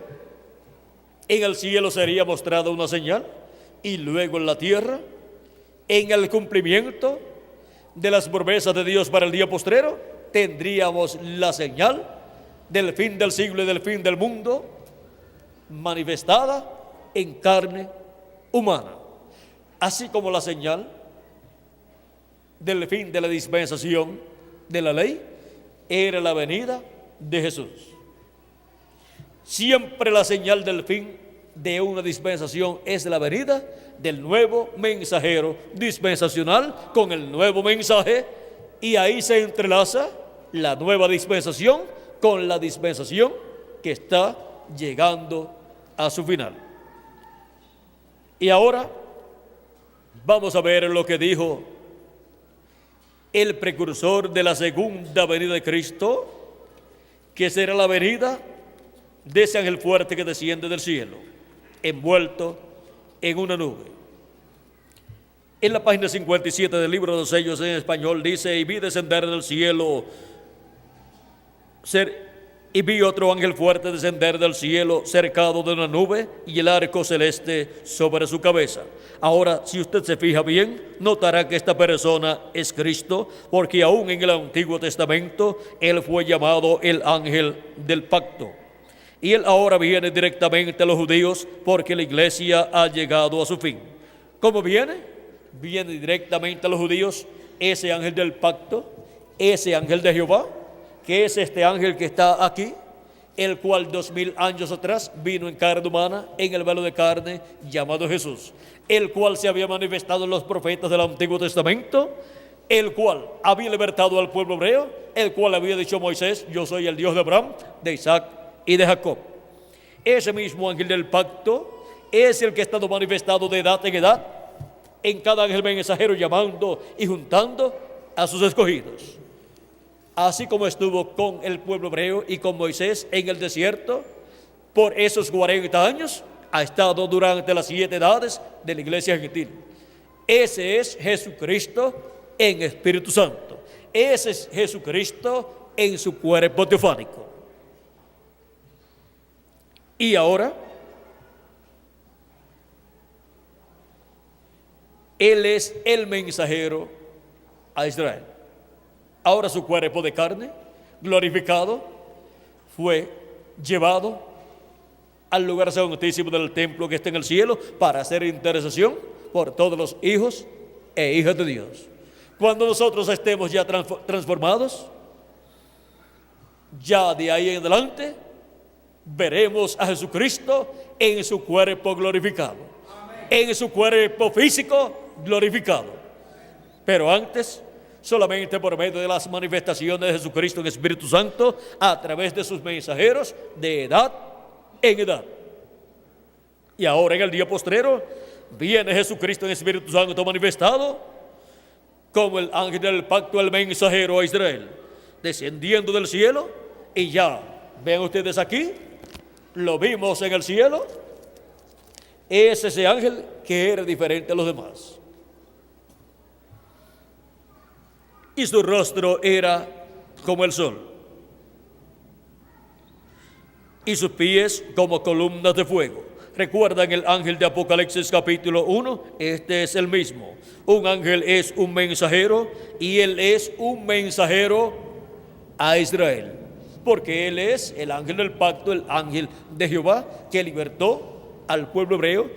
A: en el cielo sería mostrada una señal, y luego en la tierra, en el cumplimiento de las promesas de Dios para el día postrero, tendríamos la señal del fin del siglo y del fin del mundo manifestada en carne humana. Así como la señal del fin de la dispensación de la ley era la venida de Jesús. Siempre la señal del fin de una dispensación es la venida del nuevo mensajero dispensacional con el nuevo mensaje, y ahí se entrelaza la nueva dispensación con la dispensación que está llegando a su final. Y ahora vamos a ver lo que dijo el precursor de la segunda venida de Cristo, que será la venida de ese ángel fuerte que desciende del cielo, envuelto en una nube. En la página 57 del libro de los sellos en español dice: y vi descender del cielo, y vi otro ángel fuerte descender del cielo cercado de una nube y el arco celeste sobre su cabeza. Ahora, si usted se fija bien, notará que esta persona es Cristo, porque aún en el Antiguo Testamento Él fue llamado el ángel del pacto. Y Él ahora viene directamente a los judíos porque la iglesia ha llegado a su fin. ¿Cómo viene? Viene directamente a los judíos ese ángel del pacto, ese ángel de Jehová, que es este ángel que está aquí, el cual 2000 años atrás vino en carne humana, en el velo de carne, llamado Jesús, el cual se había manifestado en los profetas del Antiguo Testamento, el cual había libertado al pueblo hebreo, el cual había dicho a Moisés: yo soy el Dios de Abraham, de Isaac y de Jacob. Ese mismo ángel del pacto es el que ha estado manifestado de edad en edad, en cada ángel mensajero, llamando y juntando a sus escogidos. Así como estuvo con el pueblo hebreo y con Moisés en el desierto por esos 40 años, ha estado durante las 7 edades de la iglesia gentil. Ese es Jesucristo en Espíritu Santo. Ese es Jesucristo en su cuerpo teofánico. Y ahora, Él es el mensajero a Israel. Ahora su cuerpo de carne, glorificado, fue llevado al lugar santísimo del templo que está en el cielo para hacer intercesión por todos los hijos e hijas de Dios. Cuando nosotros estemos ya transformados, ya de ahí en adelante, veremos a Jesucristo en su cuerpo glorificado, en su cuerpo físico glorificado. Pero antes, solamente por medio de las manifestaciones de Jesucristo en Espíritu Santo, a través de sus mensajeros de edad en edad. Y ahora en el día postrero viene Jesucristo en Espíritu Santo manifestado como el ángel del pacto, el mensajero a Israel, descendiendo del cielo. Y ya ven ustedes aquí, lo vimos en el cielo. Es ese ángel que era diferente a los demás. Y su rostro era como el sol, y sus pies como columnas de fuego. ¿Recuerdan el ángel de Apocalipsis capítulo 1? Este es el mismo. Un ángel es un mensajero, y él es un mensajero a Israel, porque él es el ángel del pacto, el ángel de Jehová, que libertó al pueblo hebreo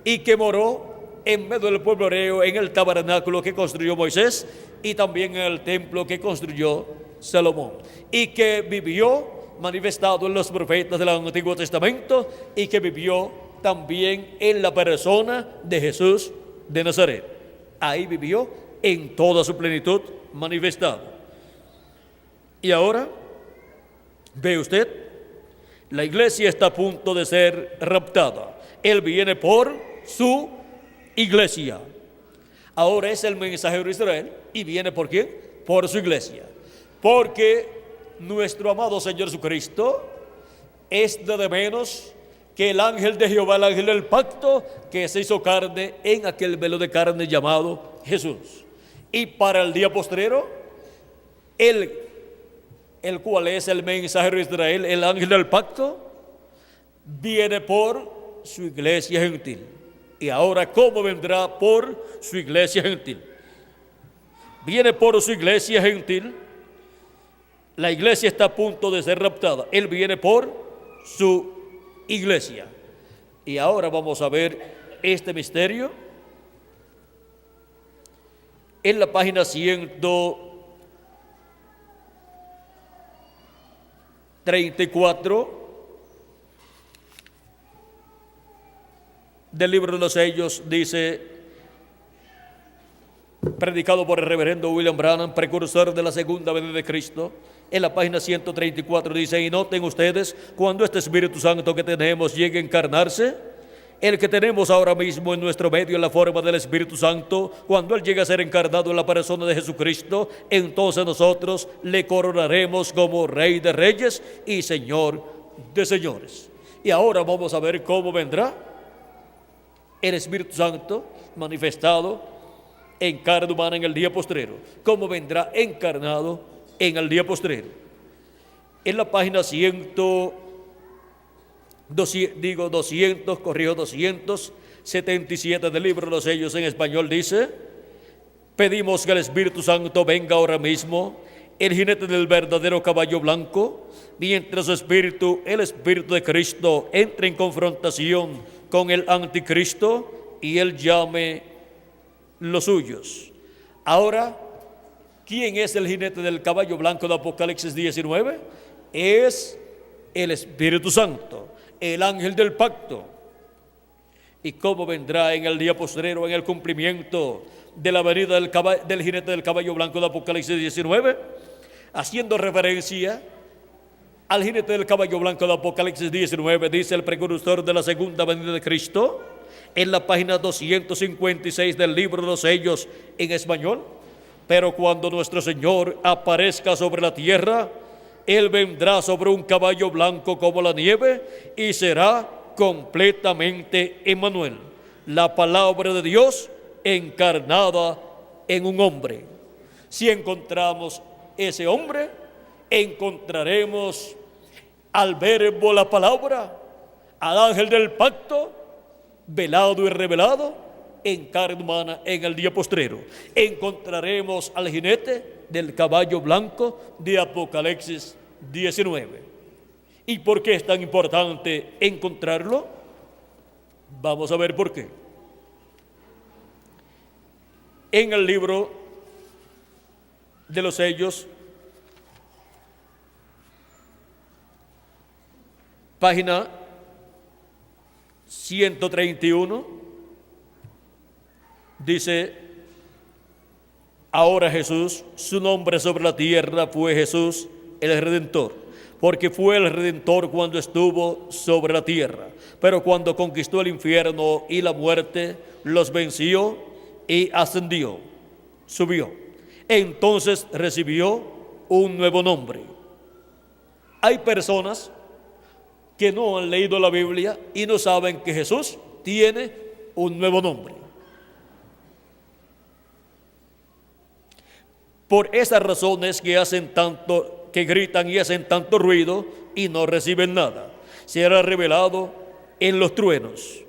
A: y que moró en medio del pueblo hebreo en el tabernáculo que construyó Moisés y también en el templo que construyó Salomón, y que vivió manifestado en los profetas del Antiguo Testamento, y que vivió también en la persona de Jesús de Nazaret. Ahí vivió en toda su plenitud manifestado. Y ahora, ve usted, la iglesia está a punto de ser raptada. Él viene por su iglesia. Ahora es el mensajero de Israel, y viene ¿por quién? Por su iglesia. Porque nuestro amado Señor Jesucristo es nada menos que el ángel de Jehová, el ángel del pacto, que se hizo carne en aquel velo de carne llamado Jesús. Y para el día postrero, el cual es el mensajero de Israel, el ángel del pacto, viene por su iglesia gentil. Y ahora, ¿cómo vendrá por su iglesia gentil? Viene por su iglesia gentil. La iglesia está a punto de ser raptada. Él viene por su iglesia. Y ahora vamos a ver este misterio en la página 134 del libro de los sellos, dice, predicado por el reverendo William Branham, precursor de la segunda venida de Cristo. En la página 134 dice: y noten ustedes, cuando este Espíritu Santo que tenemos llegue a encarnarse, el que tenemos ahora mismo en nuestro medio en la forma del Espíritu Santo, cuando Él llegue a ser encarnado en la persona de Jesucristo, entonces nosotros le coronaremos como Rey de Reyes y Señor de Señores. Y ahora vamos a ver cómo vendrá el Espíritu Santo manifestado en carne humana en el día postrero. Cómo vendrá encarnado en el día postrero. En la página 277 del libro de los sellos en español dice: pedimos que el Espíritu Santo venga ahora mismo, el jinete del verdadero caballo blanco, mientras su espíritu, el Espíritu de Cristo, entre en confrontación con el anticristo y él llame los suyos. Ahora, ¿quién es el jinete del caballo blanco de Apocalipsis 19? Es el Espíritu Santo, el ángel del pacto. ¿Y cómo vendrá en el día postrero, en el cumplimiento de la venida del jinete del caballo blanco de Apocalipsis 19? Haciendo referencia al jinete del caballo blanco de Apocalipsis 19, dice el precursor de la segunda venida de Cristo, en la página 256 del libro de los sellos en español: pero cuando nuestro Señor aparezca sobre la tierra, Él vendrá sobre un caballo blanco como la nieve y será completamente Emmanuel, la palabra de Dios encarnada en un hombre. Si encontramos ese hombre, encontraremos al verbo, la palabra, al ángel del pacto, velado y revelado en carne humana en el día postrero. Encontraremos al jinete del caballo blanco de Apocalipsis 19. ¿Y por qué es tan importante encontrarlo? Vamos a ver por qué. En el libro de los sellos, página 131, dice: ahora Jesús, su nombre sobre la tierra fue Jesús el Redentor, porque fue el Redentor cuando estuvo sobre la tierra, pero cuando conquistó el infierno y la muerte, los venció y ascendió, subió. Entonces recibió un nuevo nombre. Hay personas que no han leído la Biblia y no saben que Jesús tiene un nuevo nombre. Por esas razones que gritan y hacen tanto ruido y no reciben nada. Será revelado en los truenos.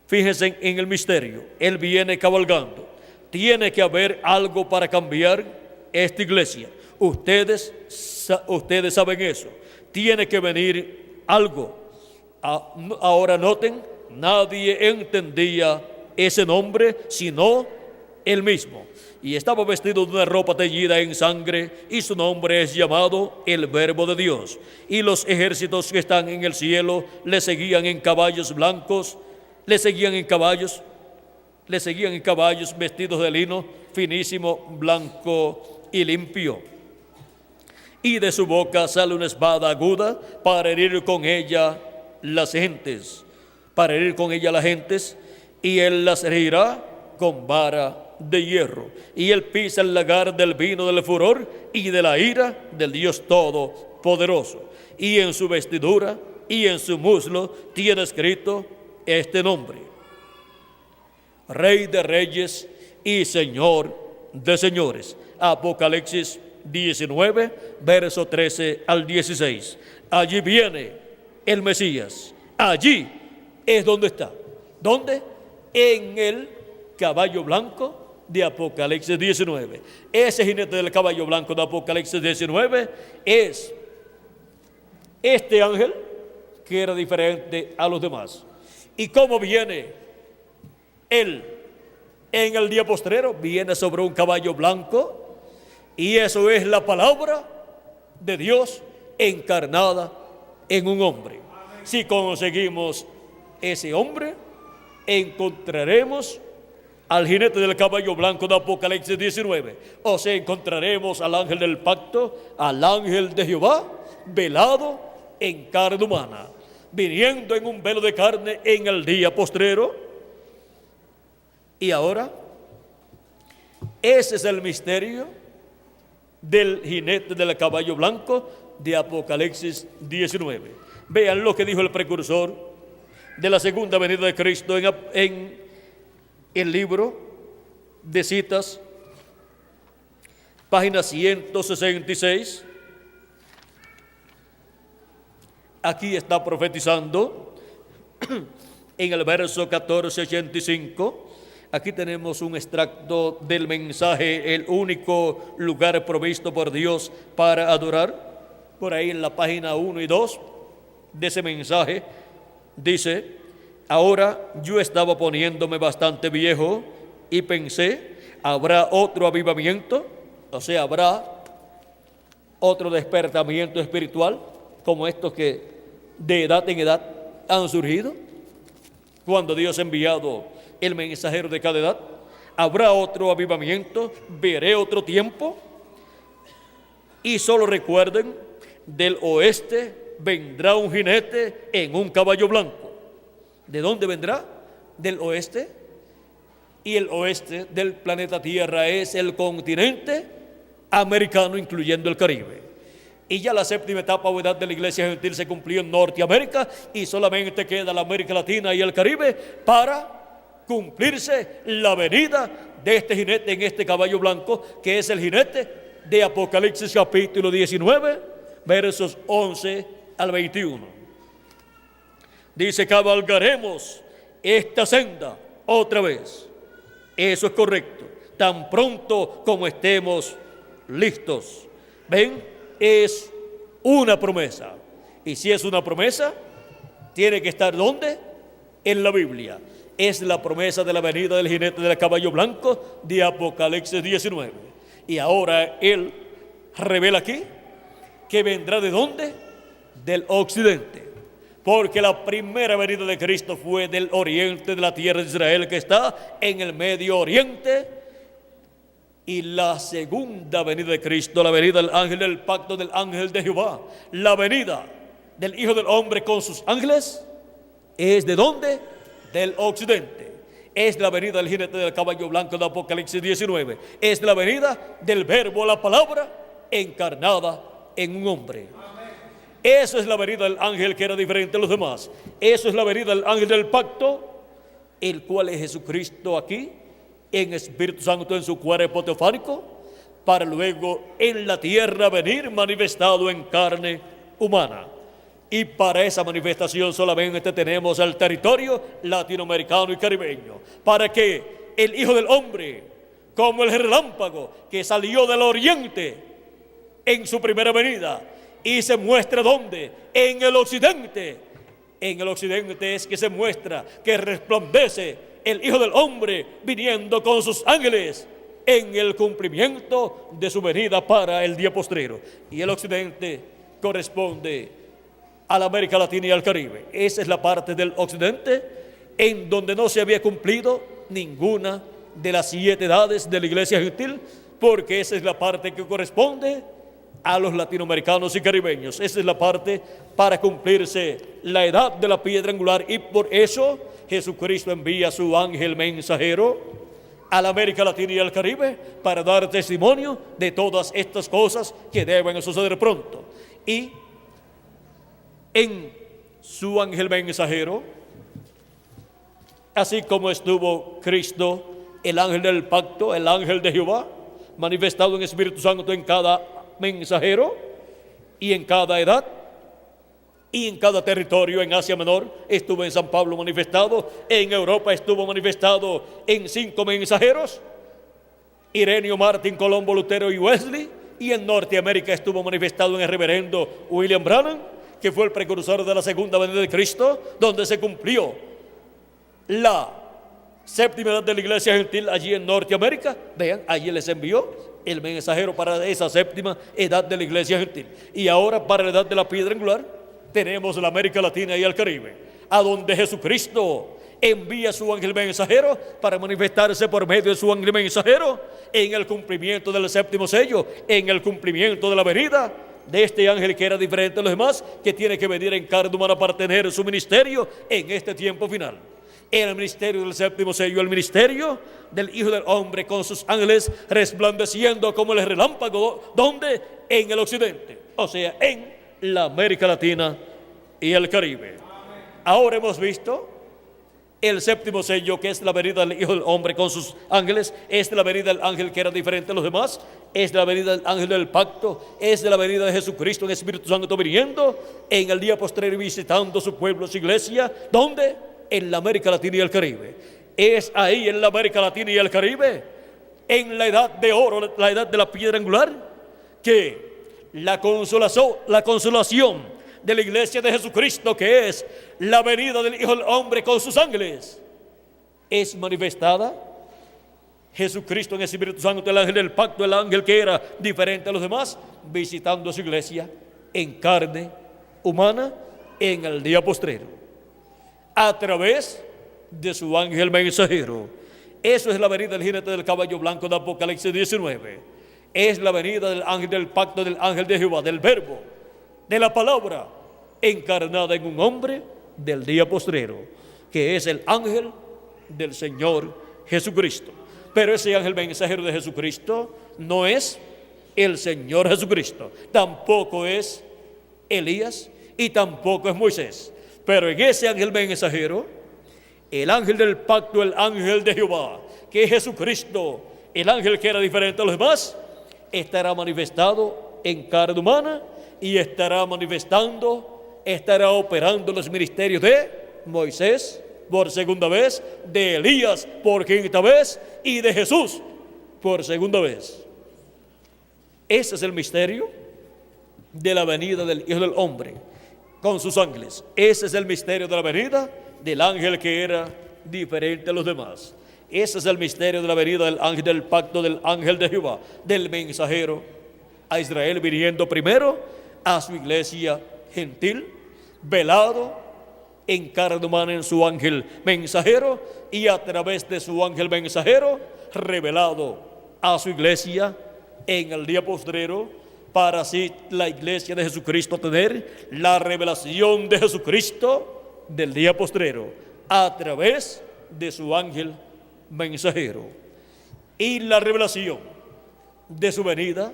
A: Fíjense en el misterio. Él viene cabalgando. Tiene que haber algo para cambiar esta iglesia. Ustedes saben eso. Tiene que venir algo. Ahora noten, nadie entendía ese nombre sino él mismo. Y estaba vestido de una ropa teñida en sangre, y su nombre es llamado el Verbo de Dios. Y los ejércitos que están en el cielo le seguían en caballos blancos, le seguían en caballos vestidos de lino finísimo, blanco y limpio. Y de su boca sale una espada aguda para herir con ella las gentes, y él las herirá con vara de hierro, y él pisa el lagar del vino del furor y de la ira del Dios Todopoderoso. Y en su vestidura y en su muslo tiene escrito este nombre: Rey de Reyes y Señor de Señores. Apocalipsis 19, verso 13 al 16. Allí viene el Mesías. Allí es donde está. ¿Dónde? En el caballo blanco de Apocalipsis 19. Ese jinete del caballo blanco de Apocalipsis 19 es este ángel que era diferente a los demás. ¿Y cómo viene él en el día postrero viene sobre un caballo blanco, y eso es la palabra de Dios encarnada en un hombre. Si conseguimos ese hombre, encontraremos al jinete del caballo blanco de Apocalipsis 19, o sea, encontraremos al ángel del pacto, al ángel de Jehová, velado en carne humana, viniendo en un velo de carne en el día postrero. Y ahora, ese es el misterio del jinete del caballo blanco de Apocalipsis 19. Vean lo que dijo el precursor de la segunda venida de Cristo en el libro de citas, página 166. Aquí está profetizando en el verso 1485. Aquí tenemos un extracto del mensaje, el único lugar provisto por Dios para adorar. Por ahí en la página 1 y 2 de ese mensaje dice: ahora yo estaba poniéndome bastante viejo y pensé, ¿habrá otro avivamiento? O sea, ¿habrá otro despertamiento espiritual como estos que de edad en edad han surgido cuando Dios ha enviado el mensajero de cada edad? ¿Habrá otro avivamiento? ¿Veré otro tiempo? Y solo recuerden, del oeste vendrá un jinete en un caballo blanco. ¿De dónde vendrá? Del oeste. Y el oeste del planeta Tierra es el continente americano, incluyendo el Caribe. Y ya la séptima etapa o edad de la iglesia gentil se cumplió en Norteamérica, y solamente queda la América Latina y el Caribe para cumplirse la venida de este jinete en este caballo blanco, que es el jinete de Apocalipsis capítulo 19, versos 11 al 21. Dice: cabalgaremos esta senda otra vez. Eso es correcto, tan pronto como estemos listos. ¿Ven? Es una promesa. Y si es una promesa, tiene que estar ¿dónde? En la Biblia. Es la promesa de la venida del jinete del caballo blanco de Apocalipsis 19. Y ahora él revela aquí que vendrá ¿de dónde? Del occidente. Porque la primera venida de Cristo fue del oriente de la tierra de Israel, que está en el Medio Oriente. Y la segunda venida de Cristo, la venida del ángel del pacto, del ángel de Jehová, la venida del Hijo del Hombre con sus ángeles, ¿es de dónde? Del occidente. Es la venida del jinete del caballo blanco de Apocalipsis 19. Es la venida del verbo, la palabra encarnada en un hombre. Eso es la venida del ángel que era diferente a los demás. Eso es la venida del ángel del pacto, el cual es Jesucristo aquí en Espíritu Santo en su cuerpo teofánico, para luego en la tierra venir manifestado en carne humana. Y para esa manifestación solamente tenemos el territorio latinoamericano y caribeño, para que el Hijo del Hombre, como el relámpago que salió del oriente en su primera venida, y se muestra ¿dónde? En el occidente. En el occidente es que se muestra, que resplandece el Hijo del Hombre viniendo con sus ángeles en el cumplimiento de su venida para el día postrero. Y el occidente corresponde a la América Latina y al Caribe. Esa es la parte del occidente en donde no se había cumplido ninguna de las 7 edades de la iglesia gentil, porque esa es la parte que corresponde a los latinoamericanos y caribeños. Esa es la parte para cumplirse la edad de la piedra angular, y por eso Jesucristo envía a su ángel mensajero a la América Latina y al Caribe para dar testimonio de todas estas cosas que deben suceder pronto. Y en su ángel mensajero, así como estuvo Cristo, el ángel del pacto, el ángel de Jehová, manifestado en Espíritu Santo en cada mensajero y en cada edad y en cada territorio. En Asia Menor estuvo en San Pablo manifestado, en Europa estuvo manifestado en 5 mensajeros, Ireneo, Martín, Colombo, Lutero y Wesley, y en Norteamérica estuvo manifestado en el reverendo William Branham, que fue el precursor de la segunda venida de Cristo, donde se cumplió la séptima edad de la iglesia gentil allí en Norteamérica. Vean, allí les envió el mensajero para esa séptima edad de la iglesia gentil. Y ahora para la edad de la piedra angular tenemos la América Latina y el Caribe, a donde Jesucristo envía su ángel mensajero para manifestarse por medio de su ángel mensajero en el cumplimiento del séptimo sello, en el cumplimiento de la venida de este ángel que era diferente de los demás, que tiene que venir en carne humana para tener su ministerio en este tiempo final. En el ministerio del séptimo sello, el ministerio del Hijo del Hombre con sus ángeles resplandeciendo como el relámpago. ¿Dónde? En el occidente, o sea, en la América Latina y el Caribe. Ahora hemos visto el séptimo sello, que es la venida del Hijo del Hombre con sus ángeles, es la venida del ángel que era diferente de los demás, es la venida del ángel del pacto, es la venida de Jesucristo en Espíritu Santo viniendo en el día postrero y visitando su pueblo, su iglesia. ¿Dónde? En la América Latina y el Caribe. Es ahí en la América Latina y el Caribe, en la edad de oro, la edad de la piedra angular, que la consolación de la iglesia de Jesucristo, que es la venida del Hijo del Hombre con sus ángeles, es manifestada. Jesucristo en el Espíritu Santo, el ángel del pacto, el ángel que era diferente a los demás, visitando a su iglesia en carne humana en el día postrero, a través de su ángel mensajero. Eso es la venida del jinete del caballo blanco de Apocalipsis 19. Es la venida del ángel del pacto, del ángel de Jehová, del verbo, de la palabra encarnada en un hombre del día postrero, que es el ángel del Señor Jesucristo. Pero ese ángel mensajero de Jesucristo no es el Señor Jesucristo, tampoco es Elías y tampoco es Moisés. Pero en ese ángel mensajero, el ángel del pacto, el ángel de Jehová, que es Jesucristo, el ángel que era diferente a los demás, estará manifestado en carne humana y estará manifestando, estará operando los ministerios de Moisés por segunda vez, de Elías por quinta vez y de Jesús por segunda vez. Ese es el misterio de la venida del Hijo del Hombre con sus ángeles. Ese es el misterio de la venida del ángel que era diferente a los demás. Ese es el misterio de la venida del ángel del pacto, del ángel de Jehová, del mensajero a Israel, viniendo primero a su iglesia gentil, velado en carne humana en su ángel mensajero, y a través de su ángel mensajero revelado a su iglesia en el día postrero, para así la iglesia de Jesucristo tener la revelación de Jesucristo del día postrero a través de su ángel mensajero. Y la revelación de su venida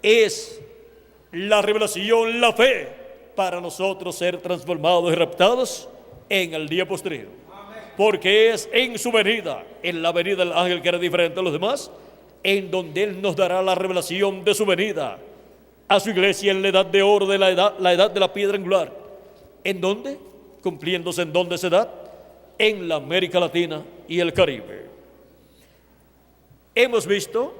A: es la revelación, la fe, para nosotros ser transformados y raptados en el día postrero. Porque es en su venida, en la venida del ángel que era diferente a los demás, en donde Él nos dará la revelación de su venida a su iglesia en la edad de oro, de la edad de la piedra angular. ¿En dónde? Cumpliéndose en dónde se da, en la América Latina y el Caribe. Hemos visto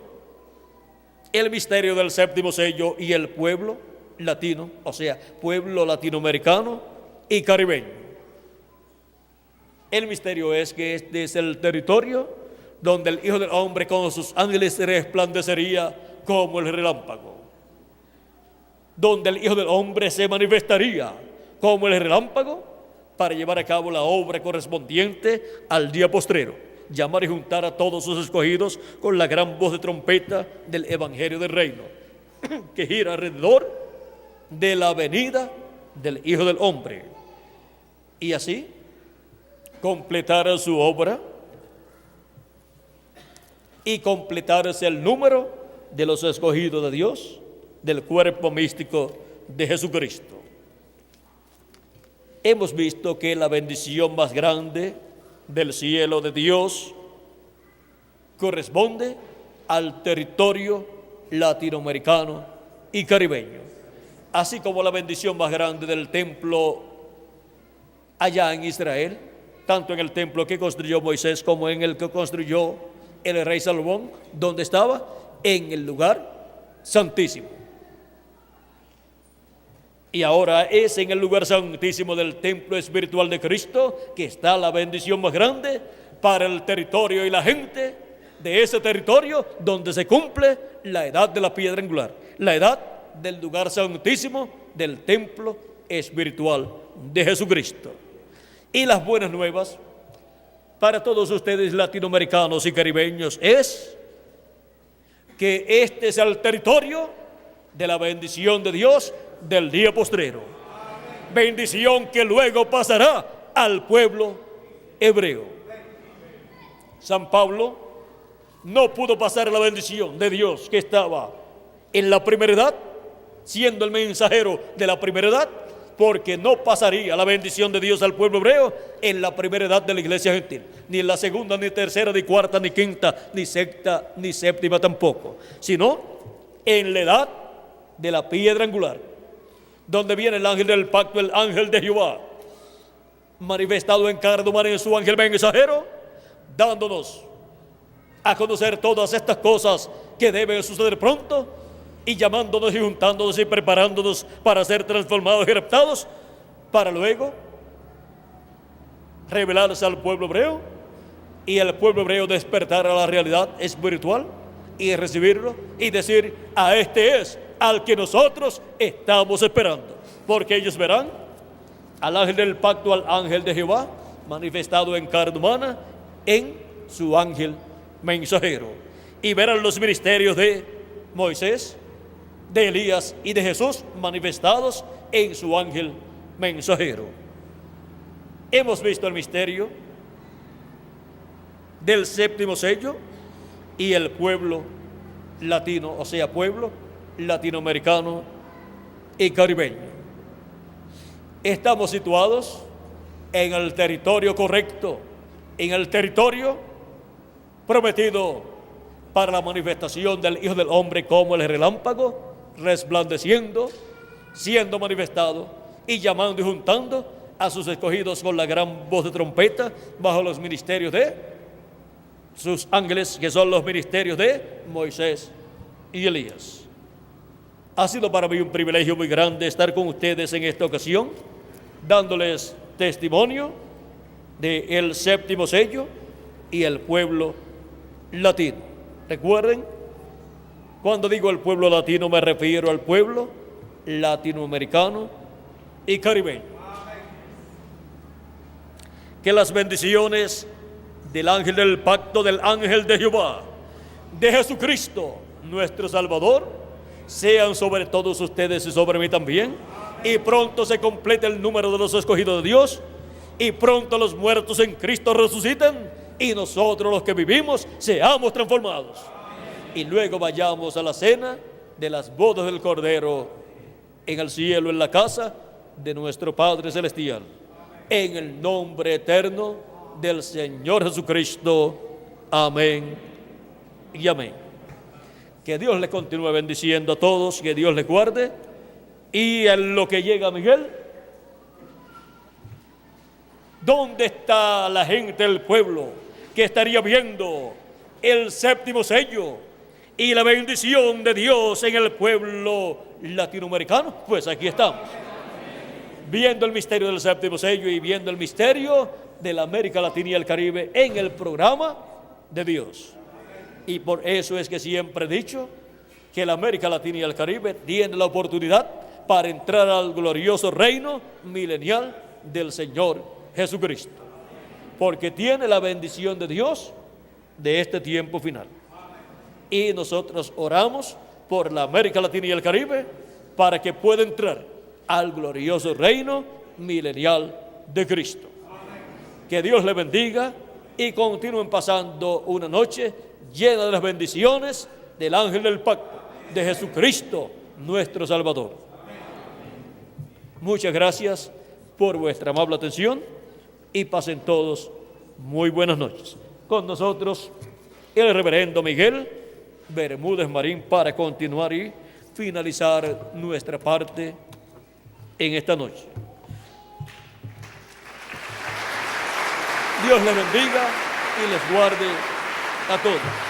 A: el misterio del séptimo sello y el pueblo latino, o sea, pueblo latinoamericano y caribeño. El misterio es que este es el territorio donde el Hijo del Hombre con sus ángeles resplandecería como el relámpago, donde el Hijo del Hombre se manifestaría como el relámpago para llevar a cabo la obra correspondiente al día postrero, llamar y juntar a todos sus escogidos con la gran voz de trompeta del Evangelio del Reino, que gira alrededor de la venida del Hijo del Hombre, y así completar su obra y completarse el número de los escogidos de Dios, del cuerpo místico de Jesucristo. Hemos visto que la bendición más grande del cielo de Dios corresponde al territorio latinoamericano y caribeño, así como la bendición más grande del templo allá en Israel, tanto en el templo que construyó Moisés como en el que construyó el rey Salomón, donde estaba en el lugar santísimo. Y ahora es en el lugar santísimo del templo espiritual de Cristo que está la bendición más grande para el territorio y la gente de ese territorio donde se cumple la edad de la piedra angular, la edad del lugar santísimo del templo espiritual de Jesucristo. Y las buenas nuevas para todos ustedes latinoamericanos y caribeños es que este es el territorio de la bendición de Dios del día postrero. Bendición que luego pasará al pueblo hebreo. San Pablo no pudo pasar la bendición de Dios que estaba en la primera edad, siendo el mensajero de la primera edad, porque no pasaría la bendición de Dios al pueblo hebreo en la primera edad de la iglesia gentil, ni en la segunda, ni tercera, ni cuarta, ni quinta, ni sexta, ni séptima tampoco, sino en la edad de la piedra angular, donde viene el ángel del pacto, el ángel de Jehová, manifestado en carne humana en su ángel mensajero, dándonos a conocer todas estas cosas que deben suceder pronto, y llamándonos y juntándonos y preparándonos para ser transformados y raptados, para luego revelarse al pueblo hebreo, y el pueblo hebreo despertar a la realidad espiritual y recibirlo y decir: a este es al que nosotros estamos esperando, porque ellos verán al ángel del pacto, al ángel de Jehová, manifestado en carne humana en su ángel mensajero, y verán los ministerios de Moisés, de Elías y de Jesús manifestados en su ángel mensajero. Hemos visto el misterio del séptimo sello y el pueblo latino, o sea, pueblo latinoamericano y caribeño. Estamos situados en el territorio correcto, en el territorio prometido para la manifestación del Hijo del Hombre como el relámpago, resplandeciendo, siendo manifestado y llamando y juntando a sus escogidos con la gran voz de trompeta bajo los ministerios de sus ángeles, que son los ministerios de Moisés y Elías. Ha sido para mí un privilegio muy grande estar con ustedes en esta ocasión, dándoles testimonio del séptimo sello y el pueblo latino. Recuerden, cuando digo el pueblo latino me refiero al pueblo latinoamericano y caribeño. Que las bendiciones del ángel del pacto, del ángel de Jehová, de Jesucristo, nuestro Salvador, sean sobre todos ustedes y sobre mí también, y pronto se complete el número de los escogidos de Dios, y pronto los muertos en Cristo resuciten, y nosotros los que vivimos seamos transformados. Y luego vayamos a la cena de las bodas del Cordero en el cielo, en la casa de nuestro Padre Celestial. En el nombre eterno del Señor Jesucristo. Amén y amén. Que Dios les continúe bendiciendo a todos, que Dios les guarde. Y en lo que llega Miguel, ¿dónde está la gente del pueblo que estaría viendo el séptimo sello y la bendición de Dios en el pueblo latinoamericano? Pues aquí estamos, viendo el misterio del séptimo sello y viendo el misterio de la América Latina y el Caribe en el programa de Dios. Y por eso es que siempre he dicho que la América Latina y el Caribe tienen la oportunidad para entrar al glorioso reino milenial del Señor Jesucristo, porque tiene la bendición de Dios de este tiempo final. Y nosotros oramos por la América Latina y el Caribe para que pueda entrar al glorioso reino milenial de Cristo. Que Dios le bendiga y continúen pasando una noche llena de las bendiciones del ángel del pacto, de Jesucristo, nuestro Salvador. Muchas gracias por vuestra amable atención y pasen todos muy buenas noches. Con nosotros el reverendo Miguel Bermúdez Marín para continuar y finalizar nuestra parte en esta noche. Dios les bendiga y les guarde a todos.